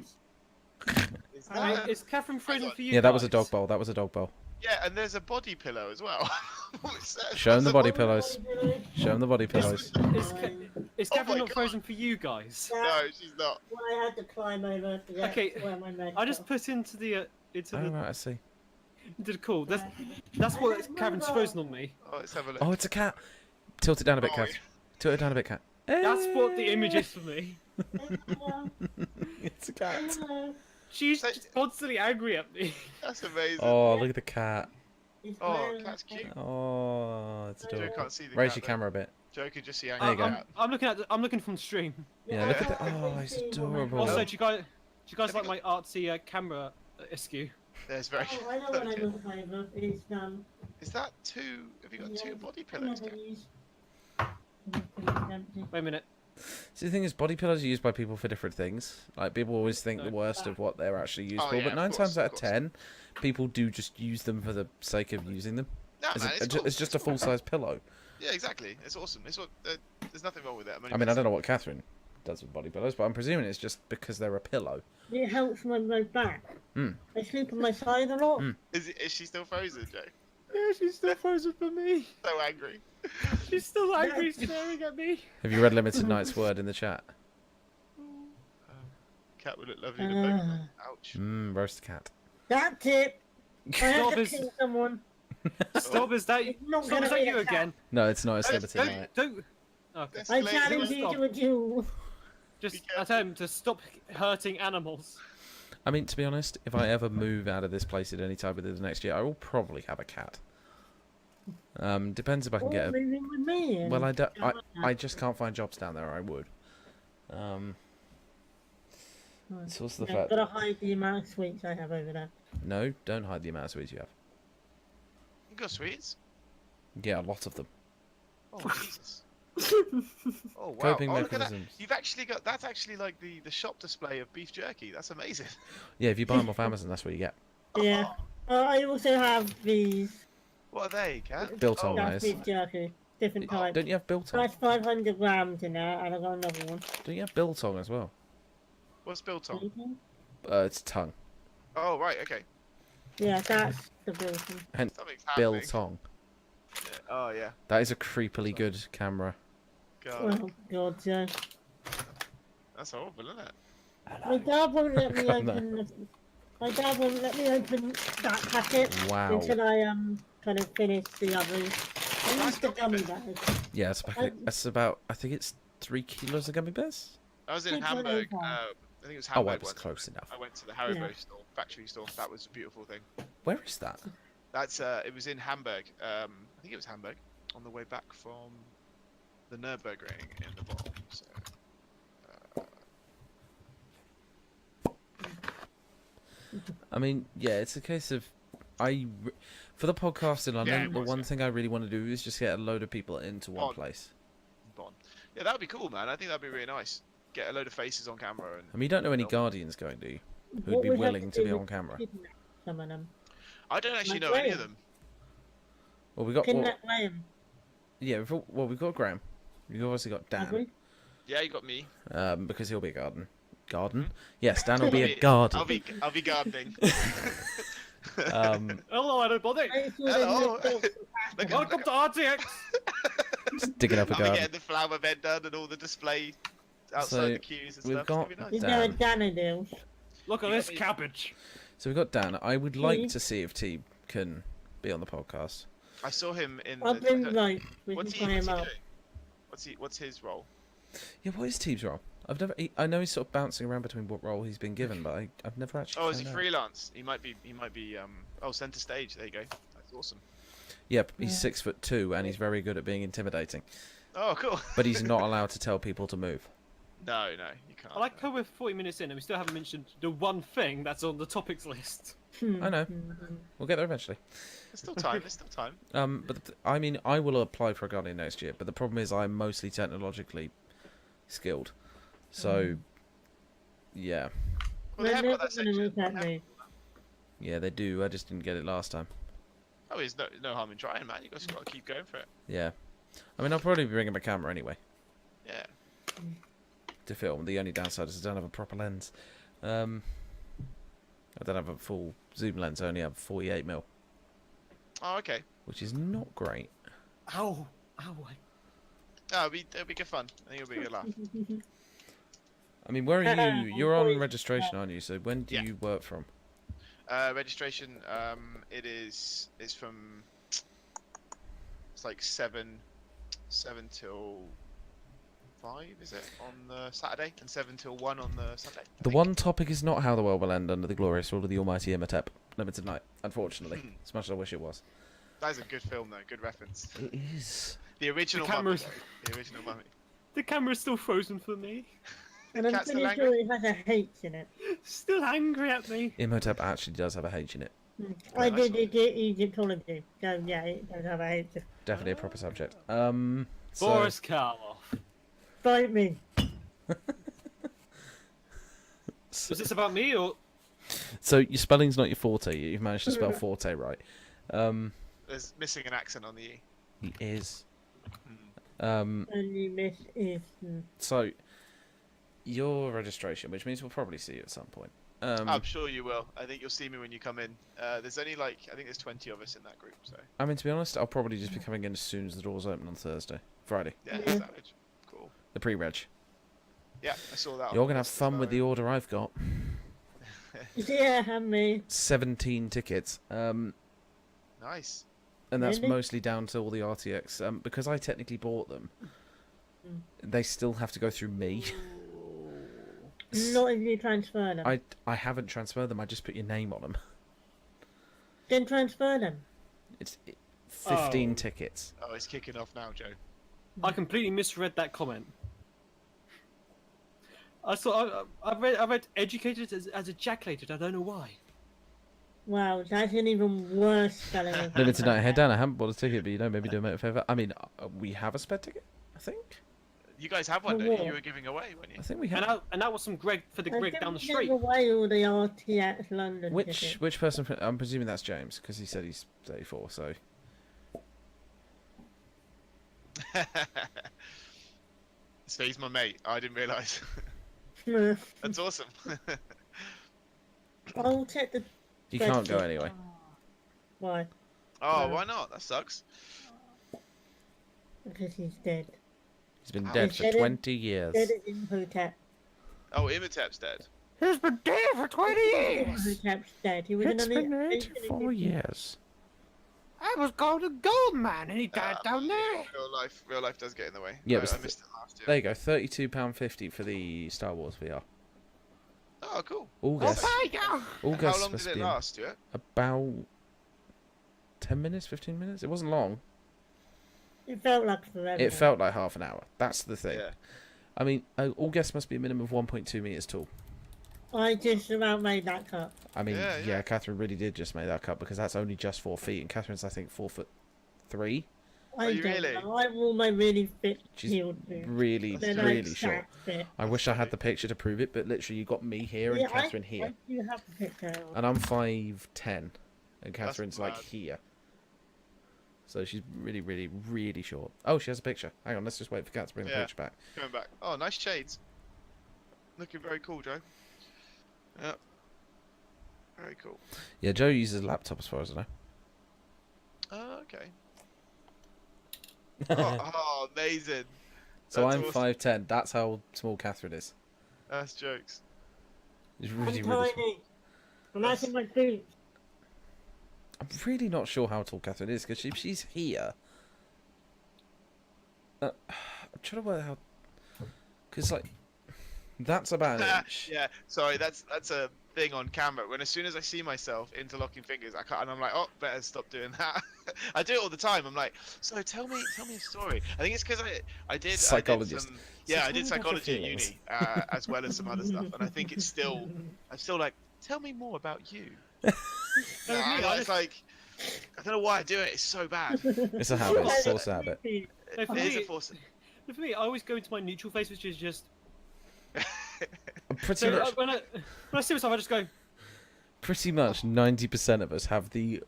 Speaker 2: Is
Speaker 5: Wait,
Speaker 2: that?
Speaker 5: is Catherine frozen for you?
Speaker 3: Yeah, that was a
Speaker 5: guys?
Speaker 3: dog bowl. That was a dog bowl.
Speaker 2: Yeah, and there's a body pillow as well. What's that?
Speaker 3: Show 'em the body
Speaker 2: What's
Speaker 3: pillows. Show them the body pillows.
Speaker 5: Is, Ca- is
Speaker 2: Oh
Speaker 5: Catherine
Speaker 2: my
Speaker 5: not
Speaker 2: God.
Speaker 5: frozen for you guys?
Speaker 2: No, she's not.
Speaker 4: Well, I had to climb over to get
Speaker 5: Okay,
Speaker 4: to where my meds
Speaker 5: I just
Speaker 4: are.
Speaker 5: put into the
Speaker 3: Oh right, I see.
Speaker 5: into the call. That's what Catherine's frozen on me.
Speaker 2: Oh, let's have a look.
Speaker 3: Oh, it's a cat. Tilt it down a bit,
Speaker 2: Oh,
Speaker 3: Cat.
Speaker 2: yeah.
Speaker 3: Tilt it down a bit, Cat.
Speaker 5: That's what the image is for me.
Speaker 4: Hello.
Speaker 3: It's a cat.
Speaker 4: Hello.
Speaker 5: She's
Speaker 2: So-
Speaker 5: just constantly angry at me.
Speaker 2: That's amazing.
Speaker 3: Oh, look at the cat.
Speaker 4: It's
Speaker 2: Oh,
Speaker 4: very
Speaker 2: that's
Speaker 4: okay.
Speaker 2: cute.
Speaker 3: Oh, it's
Speaker 2: Joe
Speaker 3: adorable.
Speaker 2: can't see the
Speaker 3: Raise
Speaker 2: cat,
Speaker 3: your
Speaker 2: though.
Speaker 3: camera a bit.
Speaker 2: Joe can just see
Speaker 3: There you
Speaker 2: angry
Speaker 3: go.
Speaker 2: cat.
Speaker 5: I'm looking from the stream.
Speaker 3: Yeah, look at that. Oh, he's adorable.
Speaker 5: Also,
Speaker 3: Oh.
Speaker 5: do you guys like my artsy camera askew?
Speaker 2: There's very.
Speaker 4: Oh, I know what I look over. It's
Speaker 2: Is that two? Have you got
Speaker 4: yeah,
Speaker 2: two body pillows?
Speaker 4: never
Speaker 2: Kat?
Speaker 4: used.
Speaker 5: Wait a minute.
Speaker 3: See, the thing is, body pillows are used by people for different things. Like, people always think the worst of what they're actually used
Speaker 2: Oh,
Speaker 3: for,
Speaker 2: yeah,
Speaker 3: but
Speaker 2: of
Speaker 3: 9
Speaker 2: course,
Speaker 3: times out
Speaker 2: of
Speaker 3: of
Speaker 2: course.
Speaker 3: 10, people do just use them for the sake of using them.
Speaker 2: No,
Speaker 3: It's,
Speaker 2: man,
Speaker 3: a-
Speaker 2: it's cool.
Speaker 3: it's just a full-size pillow.
Speaker 2: Yeah, exactly. It's awesome. It's what. There's nothing wrong with it.
Speaker 3: I mean, I don't know what Catherine does with body pillows, but I'm presuming it's just because they're a pillow.
Speaker 4: It helps my back.
Speaker 3: Mm.
Speaker 4: I sleep on my side a lot.
Speaker 3: Mm.
Speaker 2: Is she still frozen, Joe?
Speaker 5: Yeah, she's still frozen for me.
Speaker 2: So angry.
Speaker 5: She's still angry, staring at me.
Speaker 3: Have you read Limited Night's word in the chat?
Speaker 2: Cat would look lovely in a photo. Ouch.
Speaker 3: Roast cat.
Speaker 4: That's it. I have
Speaker 5: Stop
Speaker 4: to
Speaker 5: is
Speaker 4: kill someone.
Speaker 5: stop. Is that
Speaker 4: It's not
Speaker 5: stop,
Speaker 4: gonna
Speaker 5: is that
Speaker 4: be
Speaker 5: you
Speaker 4: a cat.
Speaker 5: again?
Speaker 3: No, it's not. It's Limited
Speaker 5: Don't,
Speaker 3: Night.
Speaker 5: don't. Okay.
Speaker 2: That's
Speaker 4: I
Speaker 2: Escalate
Speaker 4: challenge
Speaker 2: to
Speaker 4: you
Speaker 5: stop.
Speaker 4: to a duel.
Speaker 5: Just
Speaker 2: careful.
Speaker 5: I tell him to stop hurting animals.
Speaker 3: I mean, to be honest, if I ever move out of this place at any time within the next year, I will probably have a cat. Depends if I can
Speaker 4: Or
Speaker 3: get a...
Speaker 4: moving with me. And
Speaker 3: Well, I
Speaker 4: have a
Speaker 3: I
Speaker 4: cat.
Speaker 3: just can't find jobs down there. I would. It's also the
Speaker 4: I've
Speaker 3: fact.
Speaker 4: got to hide the amount of sweets I have over there.
Speaker 3: No, don't hide the amount of sweets you have.
Speaker 2: You got sweets?
Speaker 3: Yeah, a lot of them.
Speaker 2: Oh Jesus. Oh wow.
Speaker 3: Coping
Speaker 2: Oh, look at that.
Speaker 3: mechanisms.
Speaker 2: You've actually got. That's actually like the shop display of beef jerky. That's amazing.
Speaker 3: Yeah, if you buy them off Amazon, that's what you get.
Speaker 4: Yeah. I also have these.
Speaker 2: What are they, Cat?
Speaker 3: Biltong
Speaker 2: Oh,
Speaker 3: Nice.
Speaker 4: That's beef jerky. Different
Speaker 2: Oh,
Speaker 4: types.
Speaker 3: Don't you have biltong?
Speaker 4: That's 500 grams in there, and I've got another one.
Speaker 3: Don't you have biltong as well?
Speaker 2: what's biltong?
Speaker 3: It's tongue.
Speaker 2: Oh right, okay.
Speaker 4: Yeah, that's the biltong.
Speaker 3: Hence,
Speaker 2: Something's happening.
Speaker 3: biltong.
Speaker 2: Yeah. Oh yeah.
Speaker 3: That is a creepily good camera.
Speaker 2: God,
Speaker 4: Oh God, yeah.
Speaker 2: that's horrible, isn't it?
Speaker 4: My dad won't let me
Speaker 3: No.
Speaker 4: open. My dad won't let me open that packet
Speaker 3: Wow.
Speaker 4: until I kind of finish the others. I used the gummy bears.
Speaker 3: Yeah, it's about, that's about, I think it's 3 kilos of gummy bears?
Speaker 2: I was in
Speaker 4: Think what
Speaker 2: Hamburg.
Speaker 4: they are.
Speaker 2: I think it was
Speaker 3: Oh,
Speaker 2: Hamburg
Speaker 3: I was
Speaker 2: once.
Speaker 3: close enough.
Speaker 2: I went to the Haribo
Speaker 4: Yeah.
Speaker 2: store, factory store. That was a beautiful thing.
Speaker 3: Where is that?
Speaker 2: That's it was in Hamburg. I think it was Hamburg on the way back from the Nürburgring in the bottom. So
Speaker 3: I mean, yeah, it's a case of for the podcast in London,
Speaker 2: Yeah, it
Speaker 3: the
Speaker 2: was,
Speaker 3: one
Speaker 2: yeah.
Speaker 3: thing I really want to do is just get a load of people into one
Speaker 2: On.
Speaker 3: place.
Speaker 2: Bonn. Yeah, that would be cool, man. I think that'd be really nice. Get a load of faces on camera and.
Speaker 3: I mean, you don't know any
Speaker 2: film.
Speaker 3: Guardians going, do you? Who'd
Speaker 4: What
Speaker 3: be
Speaker 4: we have
Speaker 3: willing to
Speaker 4: do
Speaker 3: be
Speaker 4: is
Speaker 3: on camera?
Speaker 4: kidnap some of them.
Speaker 2: I don't actually
Speaker 4: Like
Speaker 2: know any of
Speaker 4: Graham.
Speaker 2: them.
Speaker 3: Well, we got
Speaker 4: Kidnap Graham.
Speaker 3: yeah, we've got Graham. We've obviously got
Speaker 4: Have
Speaker 3: Dan,
Speaker 4: we?
Speaker 2: Yeah, you got me.
Speaker 3: because he'll be a garden. Garden? Yes, Dan will be
Speaker 2: I'll
Speaker 3: a garden.
Speaker 2: I'll be gardening.
Speaker 5: Hello, everybody.
Speaker 4: Make sure
Speaker 2: Hello.
Speaker 4: they look
Speaker 2: Look at-
Speaker 5: Welcome to RTX.
Speaker 3: Just digging up a
Speaker 2: I'll be
Speaker 3: garden.
Speaker 2: getting the flower bed done and all the display outside
Speaker 3: So,
Speaker 2: the queues and
Speaker 3: we've
Speaker 2: stuff.
Speaker 3: got-
Speaker 2: It's gonna be
Speaker 4: Is
Speaker 2: nice.
Speaker 4: there a
Speaker 3: Dan.
Speaker 4: Danadil?
Speaker 5: Look at
Speaker 2: You
Speaker 5: this
Speaker 2: got me.
Speaker 5: cabbage.
Speaker 3: So we've got Dan. I would like
Speaker 4: Please.
Speaker 3: to see if T can be on the podcast.
Speaker 2: I saw him in.
Speaker 4: I'll
Speaker 2: the,
Speaker 4: bring rope. We can
Speaker 2: what's
Speaker 4: tie
Speaker 2: he
Speaker 4: him
Speaker 2: doing?
Speaker 4: up.
Speaker 2: What's his role?
Speaker 3: Yeah, what is T's role? I know he's sort of bouncing around between what role he's been given, but I've never actually.
Speaker 2: Oh, is he
Speaker 3: found out.
Speaker 2: freelance? He might be. Oh, center stage. There you go. That's awesome.
Speaker 3: Yep, he's 6'2" and he's very good at being intimidating.
Speaker 2: Oh, cool.
Speaker 3: But he's not allowed to tell people to move.
Speaker 2: No, you can't.
Speaker 5: I like how we're 40 minutes in and we still haven't mentioned the one thing that's on the topics list.
Speaker 3: I know. We'll get there eventually.
Speaker 2: There's still time. There's still time.
Speaker 3: I mean, I will apply for a Guardian next year, but the problem is I'm mostly technologically skilled. So, yeah.
Speaker 2: Well, they have got that section.
Speaker 3: Yeah, they do. I just didn't get it last time.
Speaker 2: Oh, there's no harm in trying, man. You just got to keep going for it.
Speaker 3: Yeah. I mean, I'll probably be bringing my camera anyway
Speaker 2: Yeah.
Speaker 3: to film. The only downside is I don't have a proper lens. I don't have a full zoom lens. I only have 48mm,
Speaker 2: Oh, okay.
Speaker 3: which is not great.
Speaker 5: Ow. Ow.
Speaker 2: Oh, it'll be good fun. I think it'll be a good laugh.
Speaker 3: I mean, where are you? You're on registration, aren't you? So when do
Speaker 2: Yeah.
Speaker 3: you work from?
Speaker 2: Registration. It's from. It's like 7 till 5, is it, on the Saturday, and 7 till 1 on the Sunday.
Speaker 3: The one topic is not how the world will end under the glorious rule of the almighty Imhotep. Limited Night, unfortunately. As much as I wish it was.
Speaker 2: That is a good film, though. Good reference.
Speaker 3: It is.
Speaker 2: The original
Speaker 5: The
Speaker 2: Mummy.
Speaker 5: cameras-
Speaker 2: Though. The original Mummy.
Speaker 5: The camera's still frozen for me.
Speaker 4: And I'm
Speaker 2: Cat's
Speaker 4: pretty
Speaker 2: still
Speaker 4: sure it has a H in it.
Speaker 5: Still angry at me.
Speaker 3: Imhotep actually does have a H in it.
Speaker 4: I
Speaker 2: nice
Speaker 4: did Egyptology, so yeah, it does have a H.
Speaker 3: Definitely a proper subject.
Speaker 5: Boris Karloff.
Speaker 4: Bite me.
Speaker 5: Was this about me or?
Speaker 3: So your spelling's not your forte. You've managed to spell forte right.
Speaker 2: There's missing an accent on the E.
Speaker 3: He is.
Speaker 4: Only miss is.
Speaker 3: So your registration, which means we'll probably see you at some point.
Speaker 2: I'm sure you will. I think you'll see me when you come in. There's only I think there's 20 of us in that group, so.
Speaker 3: I mean, to be honest, I'll probably just be coming in as soon as the doors open on Friday.
Speaker 2: Yeah,
Speaker 4: Yeah.
Speaker 2: savage. Cool.
Speaker 3: The pre-reg.
Speaker 2: Yeah, I saw that.
Speaker 3: You're gonna have fun with the order I've got.
Speaker 4: Yeah, and me.
Speaker 3: 17 tickets.
Speaker 2: Nice.
Speaker 3: And that's
Speaker 4: Really?
Speaker 3: mostly down to all the RTX. Because I technically bought them, they still have to go through me.
Speaker 4: Not if you transfer them.
Speaker 3: I haven't transferred them. I just put your name on them.
Speaker 4: Then transfer them.
Speaker 3: It's 15
Speaker 5: Oh.
Speaker 3: tickets.
Speaker 2: Oh, it's kicking off now, Joe.
Speaker 5: I completely misread that comment. I read educated as ejaculated. I don't know why.
Speaker 4: Wow, that's an even worse spelling. of
Speaker 3: Limited night. Hey Dan, I haven't bought a ticket, but maybe do me a favour. I mean, we have a spare ticket. I think.
Speaker 2: You guys have one,
Speaker 4: For
Speaker 2: don't you?
Speaker 4: what?
Speaker 2: You were giving away, weren't you?
Speaker 3: I think we have.
Speaker 5: And that was some Greg for the
Speaker 4: I
Speaker 5: Greg down the
Speaker 4: didn't
Speaker 5: street.
Speaker 4: give away all the RTX London tickets.
Speaker 3: Which person? I'm presuming that's James because he said he's 34. So
Speaker 2: So he's my mate. I didn't realise. That's awesome.
Speaker 4: I'll check the.
Speaker 3: you can't go anyway.
Speaker 4: Why?
Speaker 2: Oh, why not? That sucks.
Speaker 4: Because he's dead.
Speaker 3: He's been
Speaker 2: Oh.
Speaker 3: dead
Speaker 4: He
Speaker 3: for
Speaker 4: said it-
Speaker 3: 20 years.
Speaker 4: Dead in Hotep.
Speaker 2: Oh, Imhotep's dead.
Speaker 3: He's been dead for 20
Speaker 4: Hotep's dead. He was
Speaker 3: It's
Speaker 4: an
Speaker 3: been
Speaker 4: ancient
Speaker 3: 84
Speaker 4: Egyptian.
Speaker 3: years.
Speaker 5: I was called a gold man, and he died down there.
Speaker 2: Real life does get in the way.
Speaker 3: Yeah,
Speaker 2: I
Speaker 3: but
Speaker 2: missed it last year.
Speaker 3: There you go. £32.50 for the Star Wars VR.
Speaker 2: Oh, cool.
Speaker 3: August.
Speaker 2: How
Speaker 3: August
Speaker 2: long
Speaker 3: must
Speaker 2: did it
Speaker 3: be
Speaker 2: last, Stuart?
Speaker 3: about 10 minutes, 15 minutes. It wasn't long.
Speaker 4: It felt like forever.
Speaker 3: It felt like half an hour. That's the thing.
Speaker 2: Yeah.
Speaker 3: I mean, August must be a minimum of 1.2 meters tall.
Speaker 4: I just about made that cut.
Speaker 3: I mean,
Speaker 2: Yeah,
Speaker 3: yeah,
Speaker 2: yeah.
Speaker 3: Catherine really did just make that cut because that's only just 4 feet, and Catherine's I think 4'3".
Speaker 4: I
Speaker 2: you
Speaker 4: don't
Speaker 2: really?
Speaker 4: know. I'm all my really fit
Speaker 3: She's
Speaker 4: healed dude.
Speaker 3: really,
Speaker 4: They're
Speaker 3: really
Speaker 4: like
Speaker 3: short.
Speaker 4: stacked fit.
Speaker 3: I wish I had the picture to prove it, but literally you got me here and
Speaker 4: Yeah,
Speaker 3: Catherine
Speaker 4: I
Speaker 3: here,
Speaker 4: do have a picture.
Speaker 3: and I'm 5'10", and Catherine's like
Speaker 2: mad.
Speaker 3: here. So she's really, really, really short. Oh, she has a picture. Hang on, let's just wait for Kat to bring the
Speaker 2: Yeah.
Speaker 3: picture back.
Speaker 2: Coming back. Oh, nice shades. Looking very cool, Joe. Yep. Very cool.
Speaker 3: Yeah, Joe uses a laptop as far as I know.
Speaker 2: Oh, okay. Oh, amazing.
Speaker 3: So
Speaker 2: That's
Speaker 3: I'm
Speaker 2: awesome.
Speaker 3: 5'10". That's how small Catherine is.
Speaker 2: That's jokes.
Speaker 3: It's
Speaker 4: I'm
Speaker 3: really, really small.
Speaker 4: tiny. I'm that's in my boots.
Speaker 3: I'm really not sure how tall Catherine is because she's here. I'm trying to work out because like that's about an inch.
Speaker 2: Yeah, sorry, that's a thing on camera when as soon as I see myself interlocking fingers, I can't, and I'm like, oh, better stop doing that. I do it all the time. I'm like, so tell me a story. I think it's because I did
Speaker 3: Psychologist.
Speaker 2: some,
Speaker 3: So
Speaker 2: yeah, I
Speaker 3: tell
Speaker 2: did
Speaker 3: me about your
Speaker 2: psychology at
Speaker 3: feelings.
Speaker 2: uni as well as some other stuff, and I think I'm still like, tell me more about you. It's like, I don't know why I do it. It's so bad.
Speaker 3: It's a habit. It's a forced habit.
Speaker 5: No, for
Speaker 2: It is a
Speaker 5: me,
Speaker 2: force.
Speaker 5: for me, I always go into my neutral face, which is just.
Speaker 3: Pretty
Speaker 5: So
Speaker 3: much,
Speaker 5: when I see myself, I just go.
Speaker 3: pretty much 90% of us have the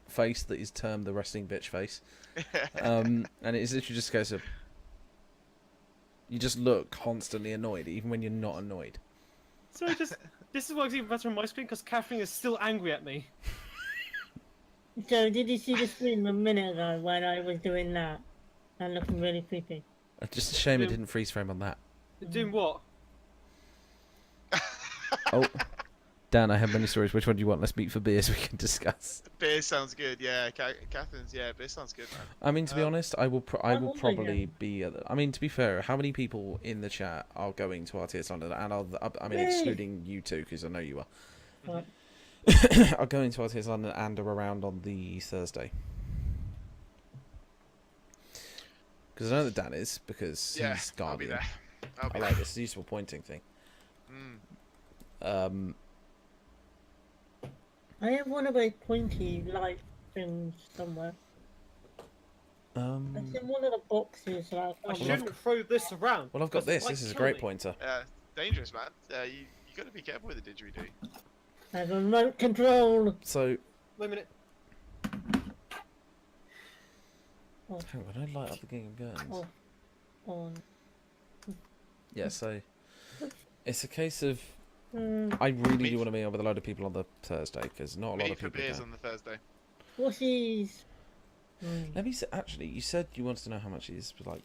Speaker 3: face that is termed the resting bitch face. And it's literally just a case of you just look constantly annoyed, even when you're not annoyed.
Speaker 5: So this is what's even better on my screen because Catherine is still angry at me.
Speaker 4: So, did you see the stream a minute ago when I was doing that and looking really creepy?
Speaker 3: Just a shame it
Speaker 5: Yeah.
Speaker 3: didn't freeze frame on that.
Speaker 5: Doing what?
Speaker 3: Oh, Dan, I have many stories. Which one do you want? Let's meet for beers. We can discuss.
Speaker 2: Beer sounds good. Yeah, Catherine's. Yeah, beer sounds good, man.
Speaker 3: I mean, to be honest, I will. I will
Speaker 4: Oh my
Speaker 3: probably
Speaker 4: God.
Speaker 3: be. I mean, to be fair, how many people in the chat are going to RTS London? And I mean,
Speaker 4: Yay.
Speaker 3: excluding you two, because I know you are.
Speaker 4: What?
Speaker 3: Are going to RTS London and are around on the Thursday. Because I know that Dan is, because
Speaker 2: Yeah,
Speaker 3: he's
Speaker 2: I'll be
Speaker 3: Guardian.
Speaker 2: there. I'll be
Speaker 3: I
Speaker 2: there.
Speaker 3: like this useful pointing thing.
Speaker 2: Mm.
Speaker 4: I have one of those pointy light things somewhere. It's in one of the boxes. Like,
Speaker 5: I
Speaker 4: I'm
Speaker 5: shouldn't throw this around.
Speaker 3: Well, I've got
Speaker 5: because it
Speaker 3: this.
Speaker 5: might
Speaker 3: This is a
Speaker 5: kill
Speaker 3: great
Speaker 5: me.
Speaker 3: pointer.
Speaker 2: Dangerous, man. You got to be careful with the didgeridoo.
Speaker 4: I have a remote control.
Speaker 3: So,
Speaker 5: Wait a minute.
Speaker 3: hang on, I light up the game of guns.
Speaker 4: Oh. On.
Speaker 3: Yeah, so it's a case of
Speaker 4: Hmm.
Speaker 3: I really
Speaker 2: Meet-
Speaker 3: do want to meet up with a load of people on the Thursday because not a lot
Speaker 2: Meet
Speaker 3: of
Speaker 2: for
Speaker 3: people
Speaker 2: beers
Speaker 3: can.
Speaker 2: on the Thursday.
Speaker 4: What's these?
Speaker 3: Let me actually. You said you wanted to know how much it is for like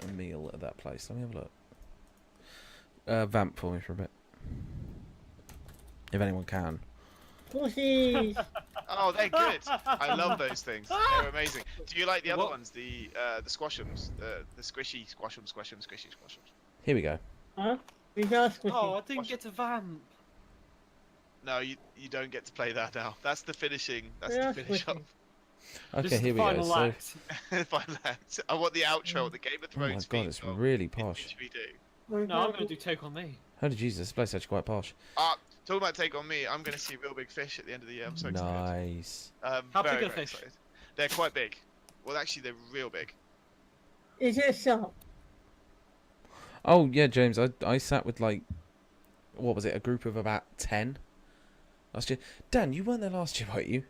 Speaker 3: a meal at that place. Let me have a look. Vamp for me for a bit, if anyone can.
Speaker 4: What's these?
Speaker 2: Oh, they're good. I love those things. They're amazing. Do you like the other
Speaker 5: What?
Speaker 2: ones? The squashums, the squishy squashums, squishy squashums.
Speaker 3: Here we go.
Speaker 4: Huh? These are squishy.
Speaker 5: Oh, I didn't get to vamp.
Speaker 2: No, you don't get to play that now. That's the finishing. That's
Speaker 4: They
Speaker 2: the
Speaker 4: are
Speaker 2: finish
Speaker 4: squishy.
Speaker 2: off.
Speaker 3: Okay,
Speaker 5: This is
Speaker 3: here
Speaker 5: the
Speaker 3: we go.
Speaker 5: final
Speaker 3: So,
Speaker 5: act.
Speaker 2: Final act. I want the outro, the Game of
Speaker 3: oh my
Speaker 2: Thrones.
Speaker 3: god,
Speaker 2: theme
Speaker 3: it's
Speaker 2: song
Speaker 3: really
Speaker 2: in
Speaker 3: posh.
Speaker 2: didgeridoo.
Speaker 5: No, I'm going to do Take On Me.
Speaker 3: Holy Jesus, this place is actually quite posh.
Speaker 2: Talking about Take On Me, I'm going to see Real Big Fish at the end of the year. I'm so excited.
Speaker 3: Nice.
Speaker 5: How
Speaker 2: Very,
Speaker 5: big are
Speaker 2: very
Speaker 5: fish?
Speaker 2: excited. They're quite big. Well, actually, they're real big.
Speaker 4: Is it a shop?
Speaker 3: Oh yeah, James, I sat with like, what was it? A group of about 10 last year. Dan, you weren't there last year, were you?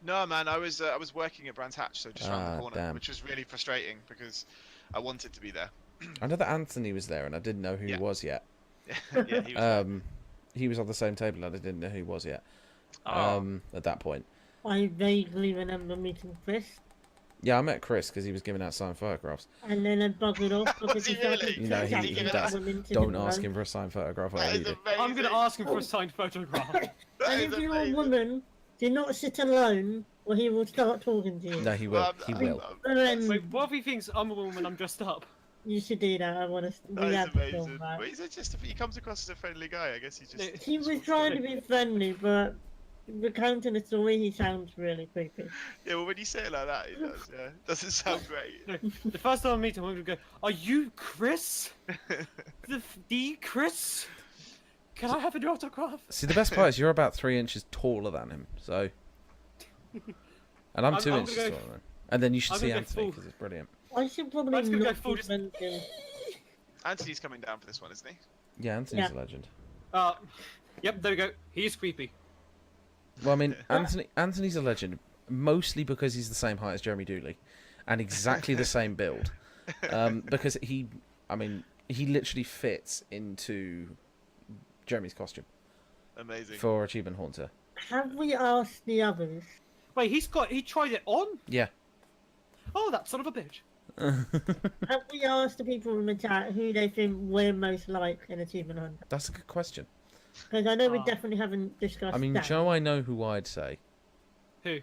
Speaker 2: No, man, I was working at Brands Hatch, so just around the corner,
Speaker 3: Damn.
Speaker 2: which was really frustrating because I wanted to be there.
Speaker 3: I know that Anthony was there, and I didn't know who
Speaker 2: Yeah.
Speaker 3: he was yet.
Speaker 2: Yeah, he was.
Speaker 3: He was on the same table, and I didn't know who he was yet.
Speaker 2: Oh.
Speaker 3: At that point,
Speaker 4: I vaguely remember meeting Chris,
Speaker 3: yeah, I met Chris because he was giving out signed photographs.
Speaker 4: and then I buggered off because
Speaker 2: Was he
Speaker 4: started
Speaker 2: really?
Speaker 3: You know,
Speaker 4: chatting
Speaker 3: he
Speaker 2: giving
Speaker 4: about
Speaker 3: does.
Speaker 4: women to
Speaker 3: Don't
Speaker 4: the
Speaker 3: ask
Speaker 4: road.
Speaker 3: him for a signed photograph.
Speaker 2: That
Speaker 3: Whatever
Speaker 2: is
Speaker 3: you do.
Speaker 5: I'm going to
Speaker 2: amazing.
Speaker 5: ask him for a signed photograph.
Speaker 2: That
Speaker 4: And
Speaker 2: is
Speaker 4: if you're a
Speaker 2: amazing.
Speaker 4: woman, do not sit alone, or he will start talking to you.
Speaker 3: No, he will.
Speaker 2: Well,
Speaker 3: He
Speaker 2: I'm-
Speaker 3: will.
Speaker 4: And then
Speaker 5: Wait, what if he thinks I'm a woman and I'm dressed up?
Speaker 4: you should do that. I want to.
Speaker 2: That
Speaker 4: We
Speaker 2: is
Speaker 4: have to film
Speaker 2: amazing.
Speaker 4: that.
Speaker 2: But he comes across as a friendly guy. I guess he just.
Speaker 5: No,
Speaker 4: He was trying to be friendly, but recounting the story, he sounds really creepy.
Speaker 2: Yeah, well, when you say it like that, it does. Yeah, doesn't sound great.
Speaker 5: No, the first time I meet him, I'm going to go, "Are you Chris? the Chris? Can I have an autograph?"
Speaker 3: See, the best part is you're about 3 inches taller than him, so. And I'm 2
Speaker 5: I'm
Speaker 3: inches
Speaker 5: gonna go-
Speaker 3: taller than him. And then you should
Speaker 5: I'm
Speaker 3: see
Speaker 5: gonna go
Speaker 3: Anthony
Speaker 5: full-
Speaker 3: because it's brilliant.
Speaker 4: I should probably
Speaker 5: I'm just gonna go
Speaker 4: not
Speaker 5: full
Speaker 4: be friends with him.
Speaker 2: Anthony's coming down for this one, isn't he?
Speaker 3: Yeah, Anthony's
Speaker 4: Yeah.
Speaker 3: a legend.
Speaker 5: Yep, there we go. He is creepy.
Speaker 3: Well, I mean, Anthony's a legend mostly because he's the same height as Jeremy Dooley, and exactly the same build. Because he literally fits into Jeremy's costume
Speaker 2: Amazing.
Speaker 3: for Achievement Haunter.
Speaker 4: Have we asked the others?
Speaker 5: Wait, he tried it on?
Speaker 3: Yeah.
Speaker 5: Oh, that son of a bitch.
Speaker 4: Have we asked the people in the chat who they think we're most like in Achievement Hunter?
Speaker 3: That's a good question.
Speaker 4: Because I know we
Speaker 5: Ah.
Speaker 4: definitely haven't discussed
Speaker 3: I mean,
Speaker 4: that.
Speaker 3: Joe, I know who I'd say.
Speaker 5: Who?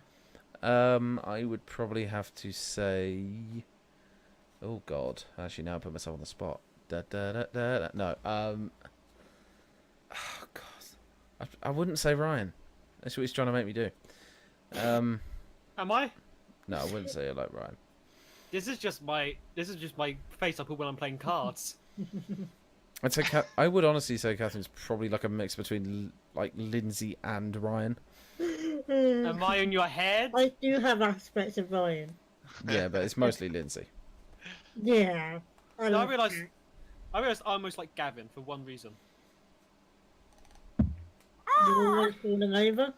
Speaker 3: I would probably have to say. Oh God! Actually, now I put myself on the spot. Da, da, da, da, da. No. Oh God. I wouldn't say Ryan. That's what he's trying to make me do.
Speaker 5: Am I?
Speaker 3: No, I wouldn't say I like Ryan.
Speaker 5: This is just my face I put when I'm playing cards.
Speaker 3: I'd say I would honestly say Catherine's probably like a mix between like Lindsay and Ryan.
Speaker 5: Am I in your head?
Speaker 4: I do have aspects of Ryan.
Speaker 3: Yeah, but it's mostly Lindsay.
Speaker 4: Yeah.
Speaker 5: I
Speaker 4: love
Speaker 5: realised
Speaker 4: that.
Speaker 5: I almost like Gavin for one reason.
Speaker 4: You always falling over?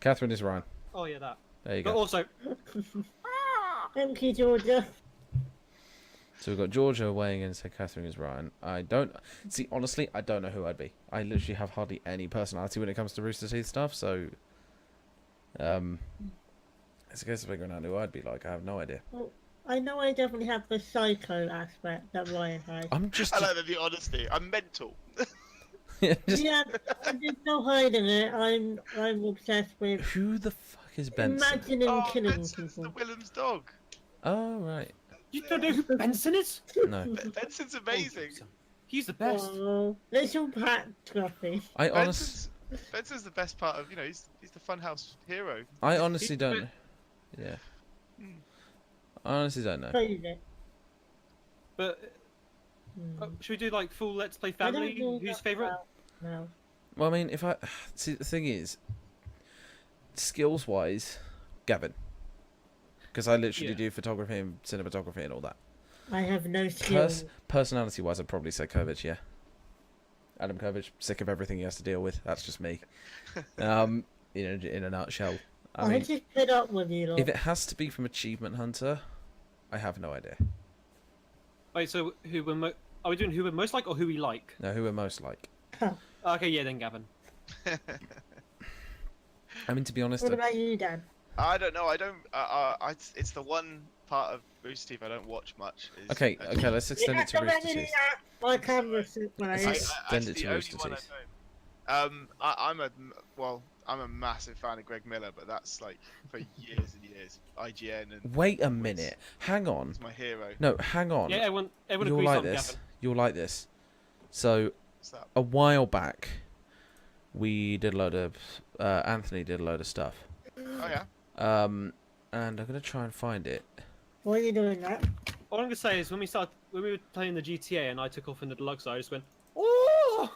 Speaker 3: Catherine is Ryan.
Speaker 5: Oh yeah, that.
Speaker 3: There you
Speaker 5: But
Speaker 3: go.
Speaker 5: also,
Speaker 4: Thank you, Georgia.
Speaker 3: So we've got Georgia weighing in, so Catherine is Ryan. I don't see, honestly, I don't know who I'd be. I literally have hardly any personality when it comes to Rooster Teeth stuff, so it's a case of figuring out who I'd be like. I have no idea.
Speaker 4: Well, I know I definitely have the psycho aspect that Ryan has.
Speaker 3: I'm just,
Speaker 2: I like the honesty. I'm mental.
Speaker 3: yeah, just
Speaker 4: Yeah, I'm just not hiding it. I'm obsessed with
Speaker 3: who the fuck is Benson?
Speaker 4: imagining
Speaker 2: Oh,
Speaker 4: killing
Speaker 2: Benson's
Speaker 4: people.
Speaker 2: the Willems dog.
Speaker 3: Oh right,
Speaker 5: you don't know who Benson is?
Speaker 3: no.
Speaker 2: Benson's amazing.
Speaker 5: He's the best.
Speaker 4: Oh, little Pat Scruffy.
Speaker 3: I honestly,
Speaker 2: Benson's the best part of, he's the funhouse hero.
Speaker 3: I honestly don't. Yeah, I honestly don't know.
Speaker 4: Crazy.
Speaker 5: But
Speaker 4: Hmm.
Speaker 5: should we do like full Let's Play
Speaker 4: I don't
Speaker 5: Family?
Speaker 4: know
Speaker 5: Who's
Speaker 4: that
Speaker 5: favourite?
Speaker 4: well, no.
Speaker 3: Well, I mean, if I see, the thing is, skills wise, Gavin, because I literally
Speaker 5: Yeah.
Speaker 3: do photography and cinematography and all that.
Speaker 4: I have no skills.
Speaker 3: Personality wise, I'd probably say Kovic, yeah. Adam Kovic, sick of everything he has to deal with. That's just me. In a nutshell. I
Speaker 4: I
Speaker 3: mean,
Speaker 4: just put up with you lot.
Speaker 3: if it has to be from Achievement Hunter, I have no idea.
Speaker 5: Wait, so are we doing who we're most like or who we like?
Speaker 3: No, who we're most like.
Speaker 5: Okay, yeah, then Gavin.
Speaker 3: I mean, to be honest,
Speaker 4: What about you, Dan?
Speaker 2: I don't know. I don't. It's the one part of Rooster Teeth I don't watch much. Is
Speaker 3: okay, let's extend it to Rooster Teeth.
Speaker 4: My camera suit when
Speaker 3: It's
Speaker 4: I
Speaker 3: extend it
Speaker 2: the
Speaker 3: to
Speaker 2: only
Speaker 3: Rooster
Speaker 2: one I
Speaker 3: Teeth.
Speaker 2: know. I'm a massive fan of Greg Miller, but that's like for years and years. IGN and
Speaker 3: Wait a minute. Hang on.
Speaker 2: he's my hero.
Speaker 3: No, hang on.
Speaker 5: Yeah, everyone
Speaker 3: You'll
Speaker 5: agrees
Speaker 3: like
Speaker 5: on
Speaker 3: this.
Speaker 5: Gavin.
Speaker 3: You'll like this. So,
Speaker 2: What's that?
Speaker 3: a while back, we did a load of... Anthony did a load of stuff.
Speaker 2: Oh yeah.
Speaker 3: And I'm going to try and find it.
Speaker 4: Why are you doing that?
Speaker 5: All I'm gonna say is when we were playing the GTA and I took off in the deluxe, I just went, oh!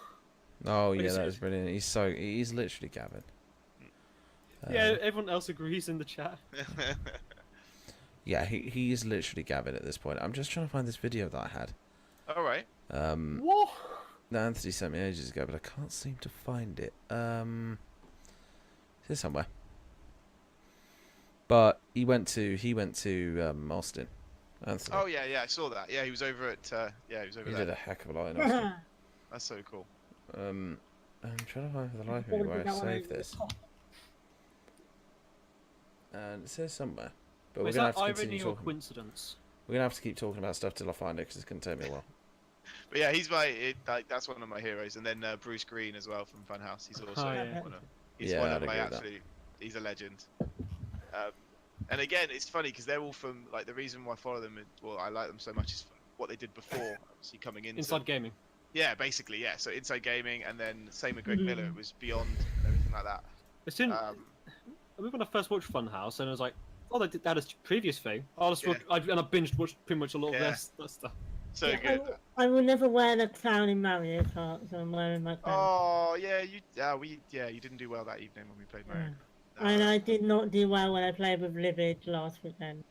Speaker 3: Oh,
Speaker 5: Wait,
Speaker 3: yeah,
Speaker 5: is
Speaker 3: that
Speaker 5: it-
Speaker 3: was brilliant. He's literally Gavin.
Speaker 5: Yeah, everyone else agrees in the chat.
Speaker 3: Yeah, he is literally Gavin at this point. I'm just trying to find this video that I had.
Speaker 2: All right.
Speaker 5: What?
Speaker 3: That Anthony sent me ages ago, but I can't seem to find it. It's here somewhere. But he went to Austin. Anthony.
Speaker 2: Oh yeah, I saw that. Yeah, he was over at. He was over
Speaker 3: He
Speaker 2: there.
Speaker 3: did a heck of a lot in Austin.
Speaker 2: That's so cool.
Speaker 3: I'm trying to find for the life of me where I saved this. And it says somewhere. But
Speaker 5: Is
Speaker 3: we're gonna
Speaker 5: that
Speaker 3: have to continue
Speaker 5: irony or
Speaker 3: talking.
Speaker 5: coincidence?
Speaker 3: We're gonna have to keep talking about stuff till I find it because it's gonna take me a while.
Speaker 2: But yeah, he's that's one of my heroes. And then Bruce Green as well from Funhouse. He's also
Speaker 5: Oh, yeah.
Speaker 2: he's
Speaker 3: Yeah,
Speaker 2: one
Speaker 3: I'd
Speaker 2: of my
Speaker 3: agree with that.
Speaker 2: absolute. He's a legend. And again, it's funny because they're all from like the reason why I follow them. Well, I like them so much is what they did before. Obviously coming into
Speaker 5: Inside gaming.
Speaker 2: Yeah, basically, yeah. So Inside Gaming, and then same with Greg Miller. It was Beyond and everything like that.
Speaker 5: As soon, I remember when I first watched Funhouse, and I was like, "Oh, they did that as previous thing." I binged watched pretty much a lot of
Speaker 2: Yeah.
Speaker 5: that stuff.
Speaker 2: So
Speaker 4: Yeah,
Speaker 2: good.
Speaker 4: I will never wear the clown in Mario Kart, so I'm wearing my crown.
Speaker 2: Oh yeah, you didn't do well that evening when we played Mario.
Speaker 4: And I did not do well when I played with Livid last weekend.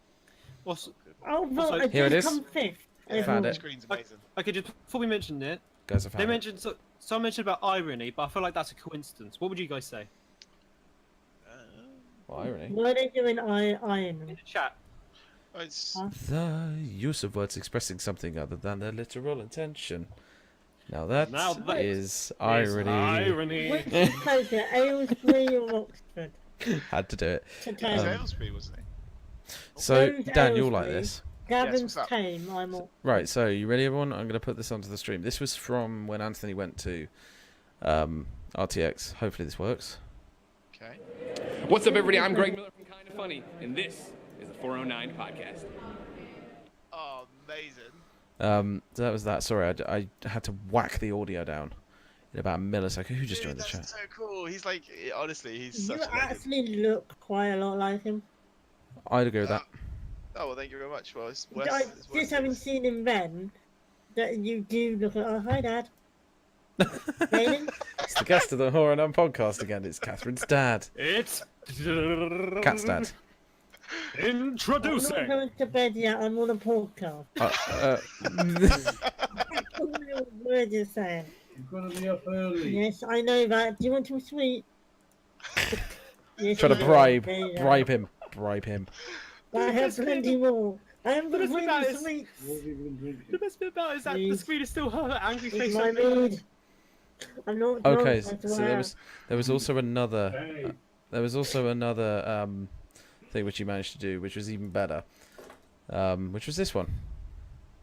Speaker 5: Also,
Speaker 4: Oh, but
Speaker 5: Also-
Speaker 4: I
Speaker 3: Here it
Speaker 4: just
Speaker 3: is.
Speaker 4: come fifth.
Speaker 2: Yeah,
Speaker 3: Found
Speaker 2: the
Speaker 3: it.
Speaker 2: screen's amazing.
Speaker 5: okay, just before we mentioned it,
Speaker 3: Guys, I
Speaker 5: they
Speaker 3: found it.
Speaker 5: mentioned I mentioned about irony, but I feel like that's a coincidence. What would you guys say
Speaker 3: Well, irony.
Speaker 4: Why are they doing
Speaker 5: in
Speaker 4: iron?
Speaker 5: the chat?
Speaker 2: It's
Speaker 4: Huh?
Speaker 3: The use of words expressing something other than their literal intention. Now that
Speaker 5: Now that
Speaker 3: is irony.
Speaker 5: Irony.
Speaker 4: Which is closer, Aylesbury or Oxford?
Speaker 3: Had to do it.
Speaker 4: To
Speaker 2: he was
Speaker 4: tame.
Speaker 2: Aylesbury, wasn't he?
Speaker 3: So,
Speaker 4: Who's
Speaker 3: Dan, you'll like
Speaker 4: Aylesbury?
Speaker 3: this.
Speaker 4: Gavin's
Speaker 2: what's up?
Speaker 4: tame, I'm all...
Speaker 3: Right, so you ready, everyone? I'm going to put this onto the stream. This was from when Anthony went to RTX. Hopefully this works.
Speaker 2: Okay.
Speaker 6: What's up, everybody? I'm Greg Miller from Kinda Funny, and this is the 409'd podcast.
Speaker 2: Oh, amazing.
Speaker 3: So that was that. Sorry, I had to whack the audio down. in about a millisecond. Who just
Speaker 2: Dude,
Speaker 3: joined the
Speaker 2: that's
Speaker 3: chat?
Speaker 2: so cool. He's like, honestly, he's
Speaker 4: You
Speaker 2: such a legend.
Speaker 4: actually look quite a lot like him.
Speaker 3: I'd agree with that.
Speaker 2: Oh well, thank you very much. Well, it's
Speaker 4: Just having seen him then, that you do look at. Oh, hi, Dad. Hayden?
Speaker 3: It's the guest of the Horror and podcast again. It's Catherine's dad.
Speaker 5: It's
Speaker 3: Cat's dad.
Speaker 4: I'm not
Speaker 5: introducing.
Speaker 4: going to bed yet. I'm on a podcast. What were you saying?
Speaker 7: You're gonna be up early.
Speaker 4: Yes, I know that. Do you want some sweet? Yes,
Speaker 3: Trying to
Speaker 4: I
Speaker 3: bribe
Speaker 4: do.
Speaker 3: bribe him.
Speaker 4: I have plenty more. I am
Speaker 5: But it's
Speaker 4: bringing
Speaker 5: about
Speaker 4: the
Speaker 5: his-
Speaker 4: sweets.
Speaker 7: What have you been drinking?
Speaker 5: The best bit about it is that the
Speaker 4: Please.
Speaker 5: screen is still her angry
Speaker 4: It's
Speaker 5: face.
Speaker 4: my
Speaker 5: on me.
Speaker 4: mood. I'm not drunk.
Speaker 3: Okay,
Speaker 4: I
Speaker 3: so
Speaker 4: swear.
Speaker 3: there was also another
Speaker 7: Hey,
Speaker 3: thing which you managed to do, which was even better. Which was this one.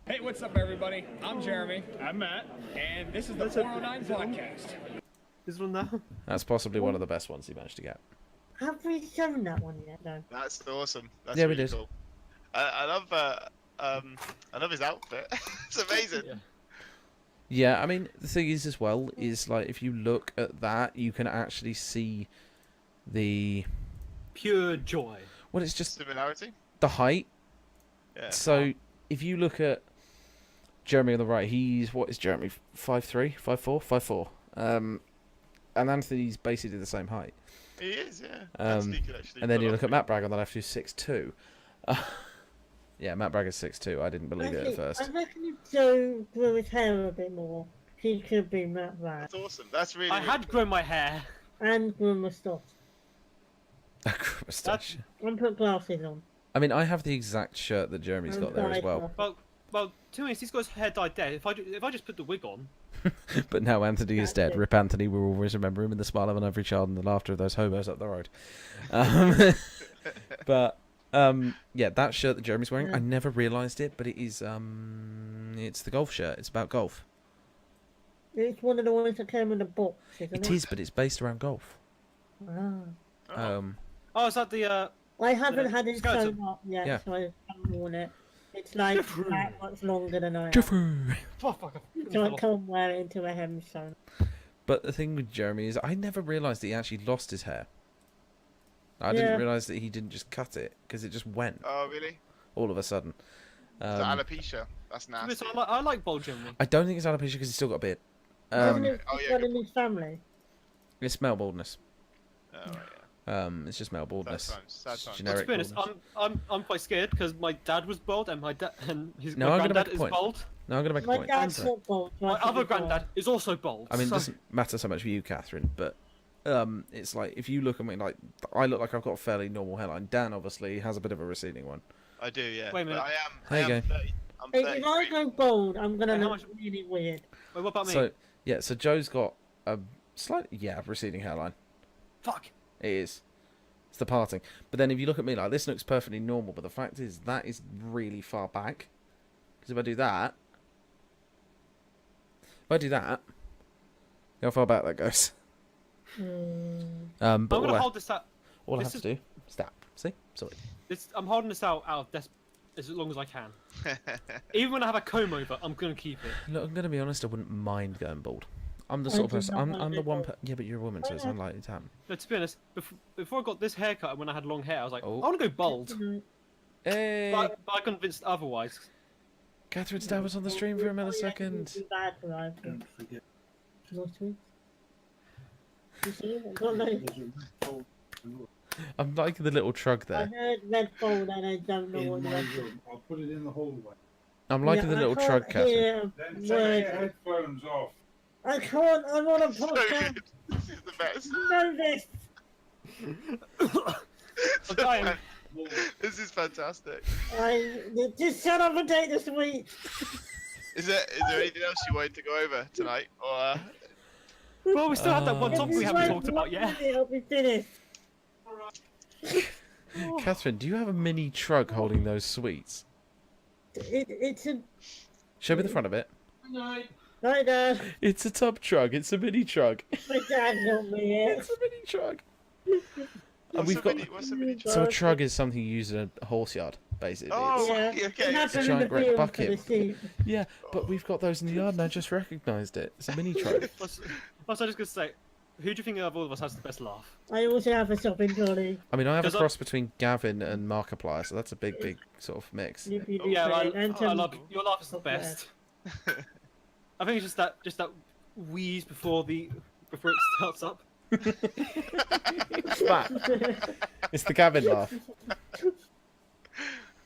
Speaker 6: Hey, what's up, everybody? I'm Jeremy. I'm Matt. And this is the 409 podcast.
Speaker 5: This one now.
Speaker 3: That's possibly one of the best ones you managed to get.
Speaker 4: Have we shown that one yet, though?
Speaker 2: That's awesome. That's
Speaker 3: Yeah, we
Speaker 2: really
Speaker 3: did.
Speaker 2: cool. I love his outfit. It's amazing.
Speaker 5: Yeah.
Speaker 3: Yeah, I mean, the thing is as well, is like, if you look at that, you can actually see the...
Speaker 5: Pure joy.
Speaker 3: Well, it's just
Speaker 2: Similarity.
Speaker 3: the height.
Speaker 2: Yeah.
Speaker 3: So, if you look at Jeremy on the right, what is Jeremy? 5'3", 5'4", 5'4". And Anthony's basically the same height.
Speaker 2: He is, yeah.
Speaker 3: Um,
Speaker 2: Anthony could actually
Speaker 3: And then
Speaker 2: pull
Speaker 3: you
Speaker 2: off
Speaker 3: look at
Speaker 2: the-
Speaker 3: Matt Bragg on the left, who's 6'2". Yeah, Matt Bragg is 6'2". I didn't believe it at first.
Speaker 4: I reckon if Joe grew his hair a bit more, he could be Matt Brad.
Speaker 2: That's awesome. That's really.
Speaker 5: I
Speaker 2: really
Speaker 5: had
Speaker 2: cool.
Speaker 5: grown my hair.
Speaker 4: And grew a moustache.
Speaker 3: Moustache.
Speaker 4: And put glasses on.
Speaker 3: I mean, I have the exact shirt that Jeremy's
Speaker 4: And
Speaker 3: got there as
Speaker 4: dyed
Speaker 3: well.
Speaker 4: glasses.
Speaker 5: Well, to be honest, he's got his hair dyed dead. If I just put the wig on,
Speaker 3: But now Anthony is dead.
Speaker 4: That's it.
Speaker 3: Rip Anthony. We'll always remember him in the smile of every child and the laughter of those hobos up the road. But yeah, that shirt that Jeremy's wearing, I
Speaker 4: Yeah.
Speaker 3: never realised it, but it is it's the golf shirt. It's about golf.
Speaker 4: It's one of the ones that came in the box, isn't it?
Speaker 3: It is, but it's based around golf.
Speaker 4: Ah.
Speaker 3: Um,
Speaker 5: oh, is that the
Speaker 4: I haven't
Speaker 5: Yeah,
Speaker 4: had it
Speaker 5: skeleton.
Speaker 4: sewn up yet,
Speaker 3: Yeah.
Speaker 4: so I haven't worn it. It's like
Speaker 5: Jeffrey.
Speaker 4: that much longer than I am.
Speaker 3: Jeffrey.
Speaker 5: oh fuck,
Speaker 4: So I can't wear it into a hemstone.
Speaker 3: But the thing with Jeremy is, I never realised that he actually lost his hair. I
Speaker 4: Yeah.
Speaker 3: didn't realise that he didn't just cut it because it just went
Speaker 2: Oh really?
Speaker 3: all of a sudden.
Speaker 2: It's alopecia. That's nasty.
Speaker 5: I like bald generally.
Speaker 3: I don't think it's alopecia because he's still got a beard.
Speaker 4: Hasn't it
Speaker 2: oh, yeah,
Speaker 4: got
Speaker 2: good
Speaker 4: in his family?
Speaker 3: It's male baldness.
Speaker 2: Oh, yeah.
Speaker 3: It's just male baldness.
Speaker 2: Sad times. Sad
Speaker 3: It's
Speaker 2: times.
Speaker 5: To
Speaker 3: generic
Speaker 5: be honest,
Speaker 3: baldness.
Speaker 5: I'm quite scared because my dad was bald and my dad and
Speaker 3: No,
Speaker 5: my
Speaker 3: I'm gonna
Speaker 5: granddad
Speaker 3: make a
Speaker 5: is
Speaker 3: point.
Speaker 5: bald.
Speaker 3: No, I'm going to make a
Speaker 4: My
Speaker 3: point.
Speaker 4: dad's
Speaker 3: Sorry.
Speaker 4: not bald. so
Speaker 5: My
Speaker 4: I should
Speaker 5: other
Speaker 4: be bald.
Speaker 5: granddad is also bald.
Speaker 3: I mean, it
Speaker 5: so-
Speaker 3: doesn't matter so much for you, Catherine, but it's like, if you look at me, like, I look like I've got a fairly normal hairline. Dan, obviously, has a bit of a receding one.
Speaker 2: I do, yeah.
Speaker 5: Wait a minute.
Speaker 2: But
Speaker 3: There you
Speaker 2: I am
Speaker 3: go.
Speaker 2: 30, I'm
Speaker 4: If
Speaker 2: 33.
Speaker 4: I go bald, I'm gonna
Speaker 5: Yeah, how
Speaker 4: look really weird.
Speaker 5: Wait, what about me?
Speaker 3: So, yeah, so Joe's got a slightly, receding hairline.
Speaker 5: Fuck.
Speaker 3: It is. It's the parting. But then if you look at me, like, this looks perfectly normal, but the fact is, that is really far back. Because if I do that, you know how far back that goes. But
Speaker 5: I'm
Speaker 3: all
Speaker 5: gonna
Speaker 3: I,
Speaker 5: hold this out.
Speaker 3: all I
Speaker 5: this
Speaker 3: have to do, stop. See? Sorry.
Speaker 5: I'm holding this out of as long as I can. Even when I have a comb over, I'm gonna keep it.
Speaker 3: Look, I'm going to be honest, I wouldn't mind going bald. I'm the
Speaker 4: I
Speaker 3: sort of
Speaker 4: do
Speaker 3: person,
Speaker 4: not
Speaker 3: I'm
Speaker 4: mind
Speaker 3: the
Speaker 4: being
Speaker 3: one,
Speaker 4: bald.
Speaker 3: yeah, but you're a woman, so it's unlikely to happen.
Speaker 5: No, to be honest, before I got this haircut and when I had long hair, I was like,
Speaker 3: Oh.
Speaker 5: I want to go bald.
Speaker 3: Hey!
Speaker 5: But I convinced otherwise.
Speaker 3: Catherine's dad was on the stream for a millisecond.
Speaker 4: Too bad for life.
Speaker 7: Don't forget.
Speaker 4: No sweets. You see? I got no-
Speaker 3: I'm liking the little trug
Speaker 4: I
Speaker 3: there.
Speaker 4: heard red fold and I don't know
Speaker 7: In
Speaker 4: what
Speaker 7: my
Speaker 4: red
Speaker 7: room. I'll put it in the hallway.
Speaker 3: I'm liking the
Speaker 4: I
Speaker 3: little
Speaker 4: can't
Speaker 3: trug, Catherine.
Speaker 4: hear a
Speaker 7: Then take
Speaker 4: word.
Speaker 7: your headphones off.
Speaker 4: I can't. I'm on a
Speaker 2: So
Speaker 4: podcast.
Speaker 2: good. This is the best.
Speaker 4: Know this.
Speaker 5: I'm dying.
Speaker 2: This is fantastic.
Speaker 4: I just shut up and take the sweets.
Speaker 2: Is there anything else you wanted to go over tonight? Or
Speaker 5: Well, we still have that one
Speaker 4: If
Speaker 5: topic
Speaker 4: you
Speaker 5: we haven't
Speaker 4: wait
Speaker 5: talked about
Speaker 4: 1
Speaker 5: yet.
Speaker 4: minute, I'll be finished.
Speaker 3: Catherine, do you have a mini trug holding those sweets?
Speaker 4: It's a.
Speaker 3: Show me the front of it.
Speaker 4: Hi, Dad.
Speaker 3: It's a tub trug. It's a mini trug.
Speaker 4: My dad got me it.
Speaker 3: It's a mini trug. And
Speaker 2: what's
Speaker 3: we've
Speaker 2: the
Speaker 3: got.
Speaker 2: mini, what's the mini
Speaker 3: So a trug is something you use in a horse yard, basically.
Speaker 2: Oh,
Speaker 4: Yeah.
Speaker 2: okay.
Speaker 4: It happened in
Speaker 3: giant
Speaker 4: the
Speaker 3: great
Speaker 4: field for
Speaker 3: bucket.
Speaker 4: the sheep.
Speaker 3: Yeah, but we've got those in the yard and I just recognised it. It's a mini trug.
Speaker 5: Also, I'm just gonna say, who do you think of all of us has the best laugh?
Speaker 4: I also have a shopping trolley.
Speaker 3: I mean, I have a
Speaker 5: Because
Speaker 3: cross between Gavin and Markiplier, so that's a big sort of mix.
Speaker 5: Yeah,
Speaker 4: and
Speaker 5: I
Speaker 4: some
Speaker 5: love your laugh is the
Speaker 4: chocolate.
Speaker 5: best. I think it's just that wheeze before it starts up.
Speaker 3: It's that. It's the Gavin laugh.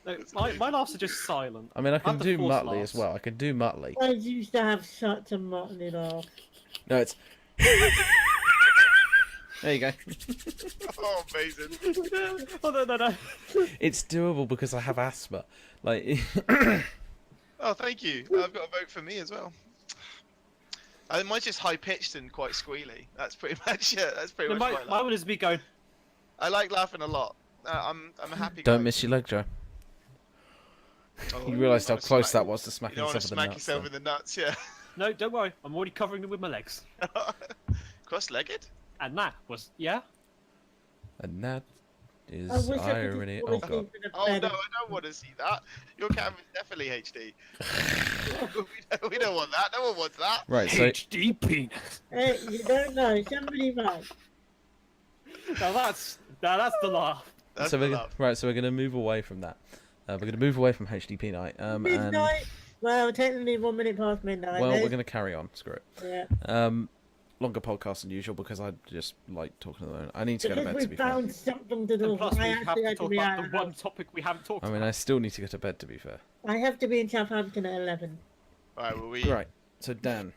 Speaker 5: No, my laughs are just silent.
Speaker 3: I mean, I
Speaker 5: have
Speaker 3: can
Speaker 5: the
Speaker 3: do
Speaker 5: forced
Speaker 3: Muttley
Speaker 5: laughs.
Speaker 3: as well. I can do Muttley.
Speaker 4: I used to have such a motley laugh.
Speaker 3: No, it's. There you go.
Speaker 2: Oh, amazing.
Speaker 5: Oh no.
Speaker 3: It's doable because I have asthma. Like.
Speaker 2: Oh, thank you. I've got a vote for me as well. Mine's just high pitched and quite squealy. That's pretty much it. That's pretty
Speaker 5: No,
Speaker 2: much
Speaker 5: my
Speaker 2: my laugh.
Speaker 5: one is me going.
Speaker 2: I like laughing a lot. I'm a happy guy.
Speaker 3: Don't miss your leg, Joe.
Speaker 2: Oh,
Speaker 3: You realised how
Speaker 2: wanna
Speaker 3: close
Speaker 2: smack-
Speaker 3: that was to
Speaker 2: You
Speaker 3: smacking
Speaker 2: don't want
Speaker 3: yourself
Speaker 2: to
Speaker 3: in the
Speaker 2: smack
Speaker 3: nuts.
Speaker 2: yourself
Speaker 3: then.
Speaker 2: in the nuts, yeah.
Speaker 5: No, don't worry. I'm already covering them with my legs.
Speaker 2: Cross-legged?
Speaker 5: And that was
Speaker 3: And that
Speaker 4: I
Speaker 3: is
Speaker 4: wish I could
Speaker 3: irony.
Speaker 4: just
Speaker 3: Oh
Speaker 4: fall
Speaker 3: god.
Speaker 4: asleep in a
Speaker 2: Oh no, I
Speaker 4: bed.
Speaker 2: don't want to see that. Your camera's definitely HD. we don't want that. No one wants that.
Speaker 3: Right, so
Speaker 5: HD penis.
Speaker 4: Hey, you don't know. Somebody might.
Speaker 5: Now that's the laugh.
Speaker 2: That's
Speaker 3: so
Speaker 2: the
Speaker 3: we're
Speaker 2: love.
Speaker 3: right. So we're going to move away from that. We're going to move away from HDP night. And
Speaker 4: Midnight. Well, technically 1 minute past midnight.
Speaker 3: well,
Speaker 4: eh?
Speaker 3: we're going to carry on. Screw it.
Speaker 4: Yeah.
Speaker 3: Longer podcast than usual because I just like talking to them. I need to go to
Speaker 4: Because
Speaker 3: bed.
Speaker 4: we
Speaker 3: To be fair.
Speaker 4: found something to do.
Speaker 5: And plus, we
Speaker 4: I
Speaker 5: have
Speaker 4: actually
Speaker 5: to
Speaker 4: had to
Speaker 5: talk
Speaker 4: be
Speaker 5: about
Speaker 4: out
Speaker 5: the
Speaker 4: of the
Speaker 5: one
Speaker 4: house.
Speaker 5: topic we haven't talked
Speaker 3: I mean,
Speaker 5: about.
Speaker 3: I still need to go to bed. To be fair.
Speaker 4: I have to be in Southampton at 11.
Speaker 2: Right, well, we...
Speaker 3: Right. So Dan,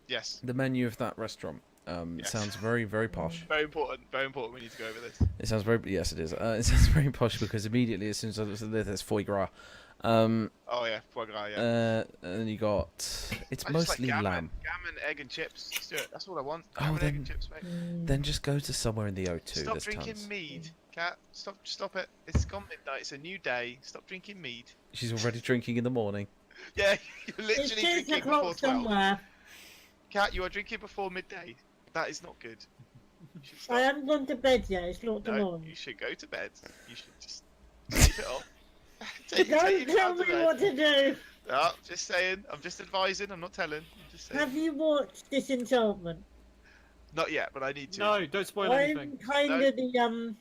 Speaker 2: Yes.
Speaker 3: the menu of that restaurant
Speaker 2: Yes.
Speaker 3: sounds very posh.
Speaker 2: Very important. Very important. We need to go over this.
Speaker 3: It sounds very yes, it is. It sounds very posh because immediately as soon as I looked at this, there's foie gras.
Speaker 2: Oh yeah, foie gras, yeah.
Speaker 3: And then you got it's
Speaker 2: I just
Speaker 3: mostly
Speaker 2: like
Speaker 3: lamb.
Speaker 2: gammon, egg and chips. Just do it. That's all I want.
Speaker 3: Oh,
Speaker 2: Gammon, egg
Speaker 3: then-
Speaker 2: and chips, mate.
Speaker 3: Then just go to somewhere in the O2.
Speaker 2: Stop
Speaker 3: There's
Speaker 2: drinking
Speaker 3: tons.
Speaker 2: mead, Cat. Stop it. It's gone midnight. It's a new day. Stop drinking mead.
Speaker 3: She's already drinking in the morning.
Speaker 2: Yeah, you're
Speaker 4: It's
Speaker 2: literally
Speaker 4: 6
Speaker 2: drinking before
Speaker 4: o'clock
Speaker 2: 12.
Speaker 4: somewhere.
Speaker 2: Cat, you are drinking before midday. That is not good. You should
Speaker 4: I
Speaker 2: stop.
Speaker 4: haven't gone to bed yet. It's not
Speaker 2: No,
Speaker 4: tomorrow.
Speaker 2: you should go to bed. You should just take it off. take
Speaker 4: Don't
Speaker 2: it
Speaker 4: tell
Speaker 2: out to
Speaker 4: me
Speaker 2: bed.
Speaker 4: what to do.
Speaker 2: No, just saying. I'm just advising. I'm not telling. I'm just saying.
Speaker 4: Have you watched Disenchantment?
Speaker 2: Not yet, but I need to.
Speaker 5: No, don't spoil anything.
Speaker 4: I'm kind of the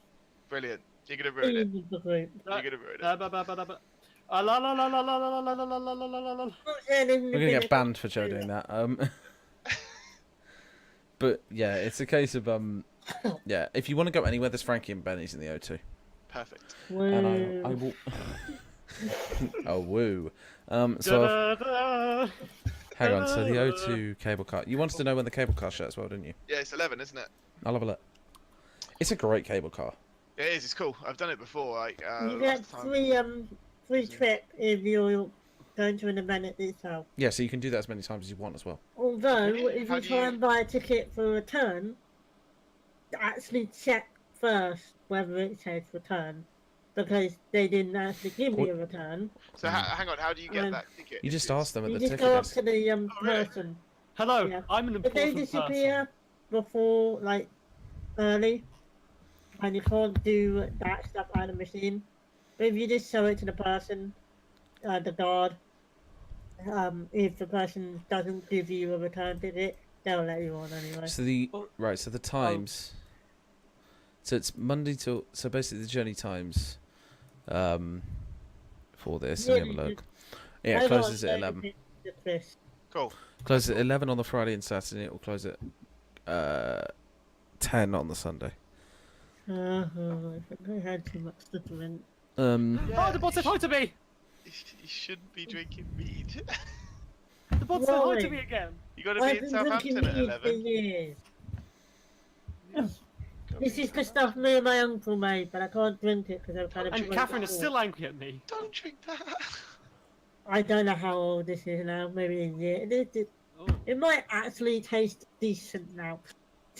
Speaker 2: Brilliant. You're gonna ruin it.
Speaker 4: theme of the group.
Speaker 2: You're gonna ruin it.
Speaker 5: La la la la la la la la la la la la la la la.
Speaker 4: Not saying anything
Speaker 3: We're gonna get
Speaker 4: against
Speaker 3: banned for
Speaker 4: it.
Speaker 3: Joe doing that. But yeah, it's a case of yeah. If you want to go anywhere, there's Frankie and Benny's in the O2,
Speaker 2: Perfect.
Speaker 3: and I
Speaker 4: Woo.
Speaker 3: will. Oh woo. So
Speaker 5: Da-da-da.
Speaker 3: hang on. So the O2 cable car. You wanted to know when the cable car shut as well, didn't you?
Speaker 2: Yeah, it's 11, isn't it?
Speaker 3: I'll have a look. It's a great cable car.
Speaker 2: Yeah, it is. It's cool. I've done it before. Like
Speaker 4: You get
Speaker 2: last time.
Speaker 4: free trip if you're going to an event at this house.
Speaker 3: Yeah, so you can do that as many times as you want as well.
Speaker 4: Although,
Speaker 2: Okay,
Speaker 4: if
Speaker 2: how
Speaker 4: you
Speaker 2: do
Speaker 4: try
Speaker 2: you-
Speaker 4: and buy a ticket for return, actually check first whether it says return, because they didn't actually give me a return.
Speaker 2: So hang on. How do you get that ticket?
Speaker 3: You just
Speaker 2: It's-
Speaker 3: ask them at
Speaker 4: You
Speaker 3: the
Speaker 4: just
Speaker 3: ticket
Speaker 4: go up
Speaker 3: desk.
Speaker 4: to the
Speaker 2: really?
Speaker 4: person.
Speaker 5: Hello,
Speaker 4: Yeah.
Speaker 5: I'm an
Speaker 4: If they
Speaker 5: important person.
Speaker 4: disappear before, like, early, and you can't do that stuff out of the machine, but if you just show it to the person, the guard, if the person doesn't give you a return ticket, they'll let you on anyway.
Speaker 3: So the
Speaker 5: Oh.
Speaker 3: right, so the times. So it's Monday till so basically the journey times, for this. Let me have a look. Yeah,
Speaker 4: I
Speaker 3: it closes
Speaker 4: got
Speaker 3: at 11.
Speaker 4: 30 minutes to this.
Speaker 2: Cool.
Speaker 3: Closes at 11 on the Friday and Saturday. It will close at 10 on the Sunday.
Speaker 4: I think I had too much to drink.
Speaker 5: Oh, the bot said hi to me.
Speaker 2: You shouldn't be drinking mead.
Speaker 5: The bot said hi to
Speaker 4: Rory.
Speaker 5: me again.
Speaker 2: You got to
Speaker 4: I've
Speaker 2: be in
Speaker 4: been drinking
Speaker 2: Southampton at
Speaker 4: mead for
Speaker 2: 11.
Speaker 4: years.
Speaker 2: Gotta
Speaker 4: This
Speaker 2: be
Speaker 4: is
Speaker 2: in
Speaker 4: the stuff me and my uncle made, but I can't drink it because I've kind of.
Speaker 5: And Catherine is still angry at me.
Speaker 2: Don't drink that.
Speaker 4: I don't know how old this is now. Maybe a year.
Speaker 5: Oh.
Speaker 4: It might actually taste decent now.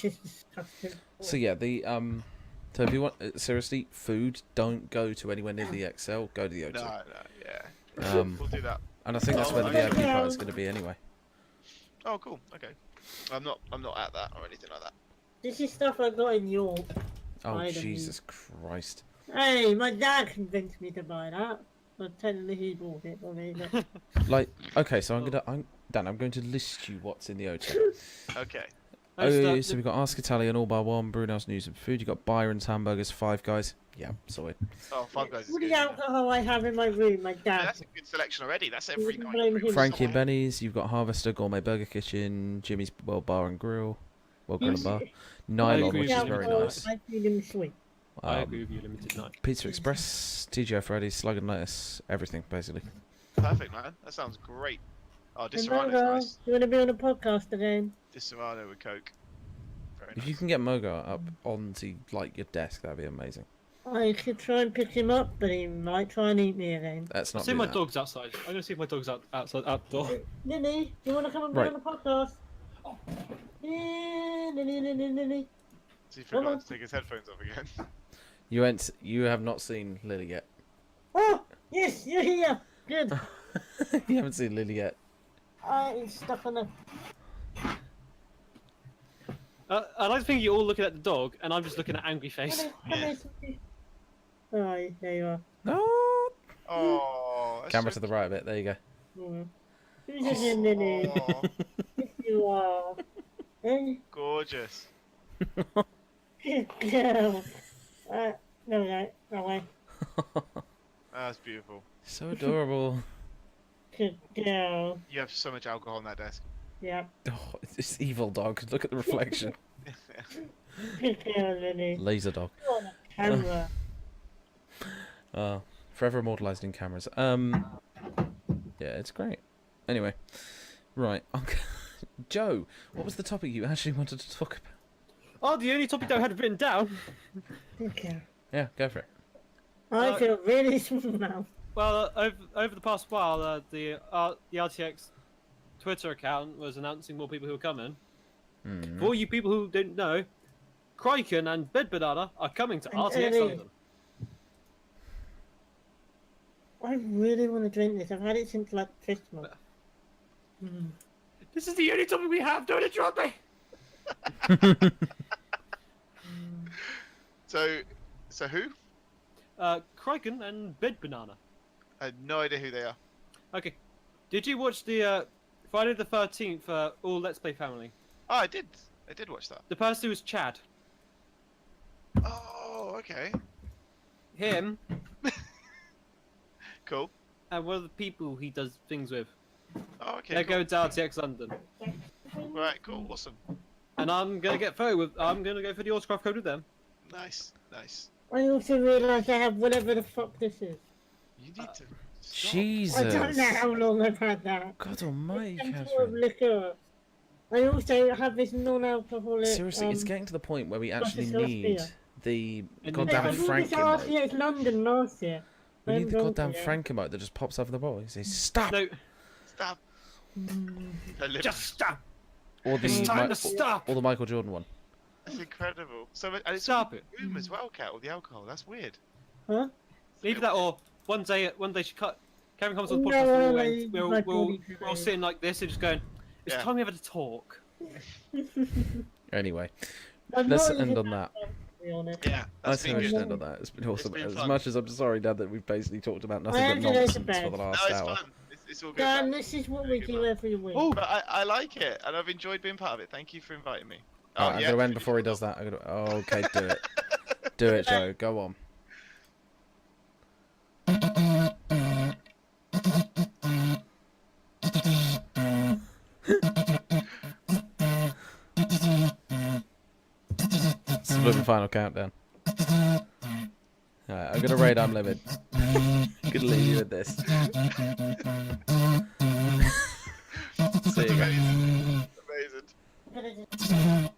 Speaker 4: It's disgusting.
Speaker 3: So yeah, the So if you want seriously food, don't go to anywhere near the XL. Go to the O2.
Speaker 2: No, yeah.
Speaker 3: Um,
Speaker 2: We'll do that.
Speaker 3: and I think that's where the
Speaker 2: okay.
Speaker 3: VIP part is going to be anyway.
Speaker 2: Oh, cool. Okay. I'm not at that or anything like that.
Speaker 4: This is stuff I got in York.
Speaker 3: Oh
Speaker 4: I don't
Speaker 3: Jesus Christ!
Speaker 4: Hey, my dad convinced me to buy that. But technically he bought it for me. But
Speaker 3: Like, okay, so I'm going to list you what's in the O2.
Speaker 2: Okay.
Speaker 3: Oh, yeah, so we've got Ask Italian, All Bar One, Brunel's News and Food. You got Byron's Hamburgers, Five Guys. Yeah, sorry.
Speaker 2: Oh, Five Guys is
Speaker 4: What
Speaker 2: good.
Speaker 4: the
Speaker 2: Yeah.
Speaker 4: alcohol I have in my room, my
Speaker 2: Yeah,
Speaker 4: dad.
Speaker 2: that's a good selection already. That's
Speaker 4: You
Speaker 2: every
Speaker 4: can
Speaker 2: night.
Speaker 4: blame him.
Speaker 3: Frankie and Benny's. You've got Harvester, Gourmet Burger Kitchen, Jimmy's World Bar and Grill. World Grill and Bar. Nylon,
Speaker 5: agree
Speaker 3: which
Speaker 5: with
Speaker 3: is
Speaker 5: you.
Speaker 3: very
Speaker 4: Alcohol,
Speaker 3: nice.
Speaker 4: I feel him sweet.
Speaker 5: I agree with you, Limited Night.
Speaker 3: Pizza Express, TGI Fridays, Slug and Lettuce, everything, basically.
Speaker 2: Perfect, man. That sounds great. Oh,
Speaker 4: Hey,
Speaker 2: Disaronno's
Speaker 4: Mogo,
Speaker 2: nice.
Speaker 4: you want to be on a podcast again?
Speaker 2: Disaronno with Coke. Very
Speaker 3: If
Speaker 2: nice.
Speaker 3: you can get Mogo up onto like your desk, that'd be amazing.
Speaker 4: I could try and pick him up, but he might try and eat me again.
Speaker 3: Let's
Speaker 5: I
Speaker 3: not
Speaker 5: see
Speaker 3: do
Speaker 5: my
Speaker 3: that.
Speaker 5: dog's outside. I'm gonna see if my dog's outside outdoor.
Speaker 4: Lily, do you want to come and be
Speaker 3: Right.
Speaker 4: on the podcast? Yeah, Lily.
Speaker 2: So he
Speaker 4: Come
Speaker 2: forgot
Speaker 4: on.
Speaker 2: to take his headphones off again.
Speaker 3: You have not seen Lily yet.
Speaker 4: Oh, yes, you're here. Good.
Speaker 3: You haven't seen Lily yet.
Speaker 4: It's stuck on the...
Speaker 5: I like to think you're all looking at the dog, and I'm just looking at angry face.
Speaker 4: Come here, sweetie. Oh, there you are.
Speaker 3: No.
Speaker 2: Oh, that's
Speaker 3: Camera
Speaker 2: so
Speaker 3: to the right a bit. There you go.
Speaker 4: Mm. Who's again, Lily?
Speaker 2: Oh,
Speaker 4: Yes, you are. Hey,
Speaker 2: gorgeous.
Speaker 4: good girl. No, way.
Speaker 2: That's beautiful.
Speaker 3: So adorable.
Speaker 4: Good girl.
Speaker 2: You have so much alcohol on that desk.
Speaker 4: Yeah.
Speaker 3: Oh, this evil dog. Look at the reflection.
Speaker 4: Good girl, Lily.
Speaker 3: Laser dog.
Speaker 4: You're on the camera.
Speaker 3: Forever immortalized in cameras. Yeah, it's great. Anyway, right. Joe, what was the topic you actually wanted to talk about?
Speaker 5: Oh, the only topic that I had written down.
Speaker 4: Good girl.
Speaker 3: Yeah, go for it.
Speaker 4: I feel really small now.
Speaker 5: Well, over the past while, the RTX Twitter account was announcing more people who are coming. For all you people who don't know, Kraken and Bed Banana are coming to
Speaker 4: And
Speaker 5: RTX
Speaker 4: Eddie.
Speaker 5: London.
Speaker 4: I really want to drink this. I've had it since like Christmas. Mm.
Speaker 5: This is the only topic we have. Don't interrupt me.
Speaker 2: So who?
Speaker 5: Kraken and Bed Banana.
Speaker 2: I had no idea who they are.
Speaker 5: Okay. Did you watch the Friday the 13th All Let's Play Family?
Speaker 2: Oh, I did. I did watch that.
Speaker 5: The person who was Chad.
Speaker 2: Oh, okay.
Speaker 5: Him
Speaker 2: Cool.
Speaker 5: and one of the people he does things with.
Speaker 2: Oh, okay.
Speaker 5: They're
Speaker 2: Cool.
Speaker 5: going to RTX London.
Speaker 2: Right, cool, awesome.
Speaker 5: And I'm gonna get photo with. I'm gonna go for the autograph code with them.
Speaker 2: Nice, nice.
Speaker 4: I also realise I have whatever the fuck this is.
Speaker 2: You need to. Stop.
Speaker 3: Jesus.
Speaker 4: I don't know how long I've had that.
Speaker 3: God almighty,
Speaker 4: Some sort of
Speaker 3: Catherine.
Speaker 4: liquor. I also have this non-alcoholic.
Speaker 3: Seriously, it's getting to the point where we actually
Speaker 4: Scottish
Speaker 3: need
Speaker 4: beer.
Speaker 3: the
Speaker 5: And
Speaker 3: goddamn
Speaker 4: I bought this
Speaker 3: Franken.
Speaker 4: RTX London last year.
Speaker 3: We
Speaker 4: I
Speaker 3: need the
Speaker 4: haven't
Speaker 3: goddamn
Speaker 4: drunk it yet.
Speaker 3: Franken that just pops out of the bottle. He says, "Stop!"
Speaker 5: No,
Speaker 2: Stop. I live-
Speaker 5: just stop.
Speaker 3: Or the
Speaker 5: It's time
Speaker 3: Mi-
Speaker 5: to stop.
Speaker 3: or the Michael Jordan one.
Speaker 2: That's incredible. So, and it's
Speaker 5: Stop
Speaker 2: all
Speaker 5: it.
Speaker 2: in the room as well, Cat, with the alcohol. That's weird.
Speaker 4: Huh?
Speaker 5: Either that or one day she cut. Kevin comes on the
Speaker 4: No,
Speaker 5: podcast and
Speaker 4: I-
Speaker 5: we're
Speaker 4: my
Speaker 5: all
Speaker 4: body
Speaker 5: we're all
Speaker 4: today.
Speaker 5: sitting like this and just going. It's
Speaker 2: Yeah.
Speaker 5: time we have to talk.
Speaker 3: Anyway,
Speaker 4: I'm
Speaker 3: let's
Speaker 4: not
Speaker 3: end
Speaker 4: even
Speaker 3: on that.
Speaker 4: to be honest.
Speaker 2: Yeah,
Speaker 3: I
Speaker 2: that's
Speaker 3: think
Speaker 2: been
Speaker 3: we should
Speaker 2: good.
Speaker 3: end on that. It's been awesome.
Speaker 2: been
Speaker 3: As
Speaker 2: fun.
Speaker 3: much as I'm sorry, Dad, that we've basically talked about nothing
Speaker 4: I
Speaker 3: but
Speaker 4: have to go to
Speaker 3: nonsense
Speaker 4: bed.
Speaker 3: for the
Speaker 2: No,
Speaker 3: last
Speaker 2: it's
Speaker 3: hour.
Speaker 2: fun. It's all good.
Speaker 4: Dan,
Speaker 2: man.
Speaker 4: this is what
Speaker 2: Very
Speaker 4: we
Speaker 2: good
Speaker 4: do
Speaker 2: fun.
Speaker 4: every week.
Speaker 2: Oh, but I like it, and I've enjoyed being part of it. Thank you for inviting me. Oh,
Speaker 3: Alright, I'm gonna end before he does that. Okay, do it. Do it, Joe. Go on. It's the living final countdown. Alright, I'm gonna raid Unlimited. I'm gonna leave you with this. See you guys.
Speaker 2: Amazing.
Speaker 4: Amazing.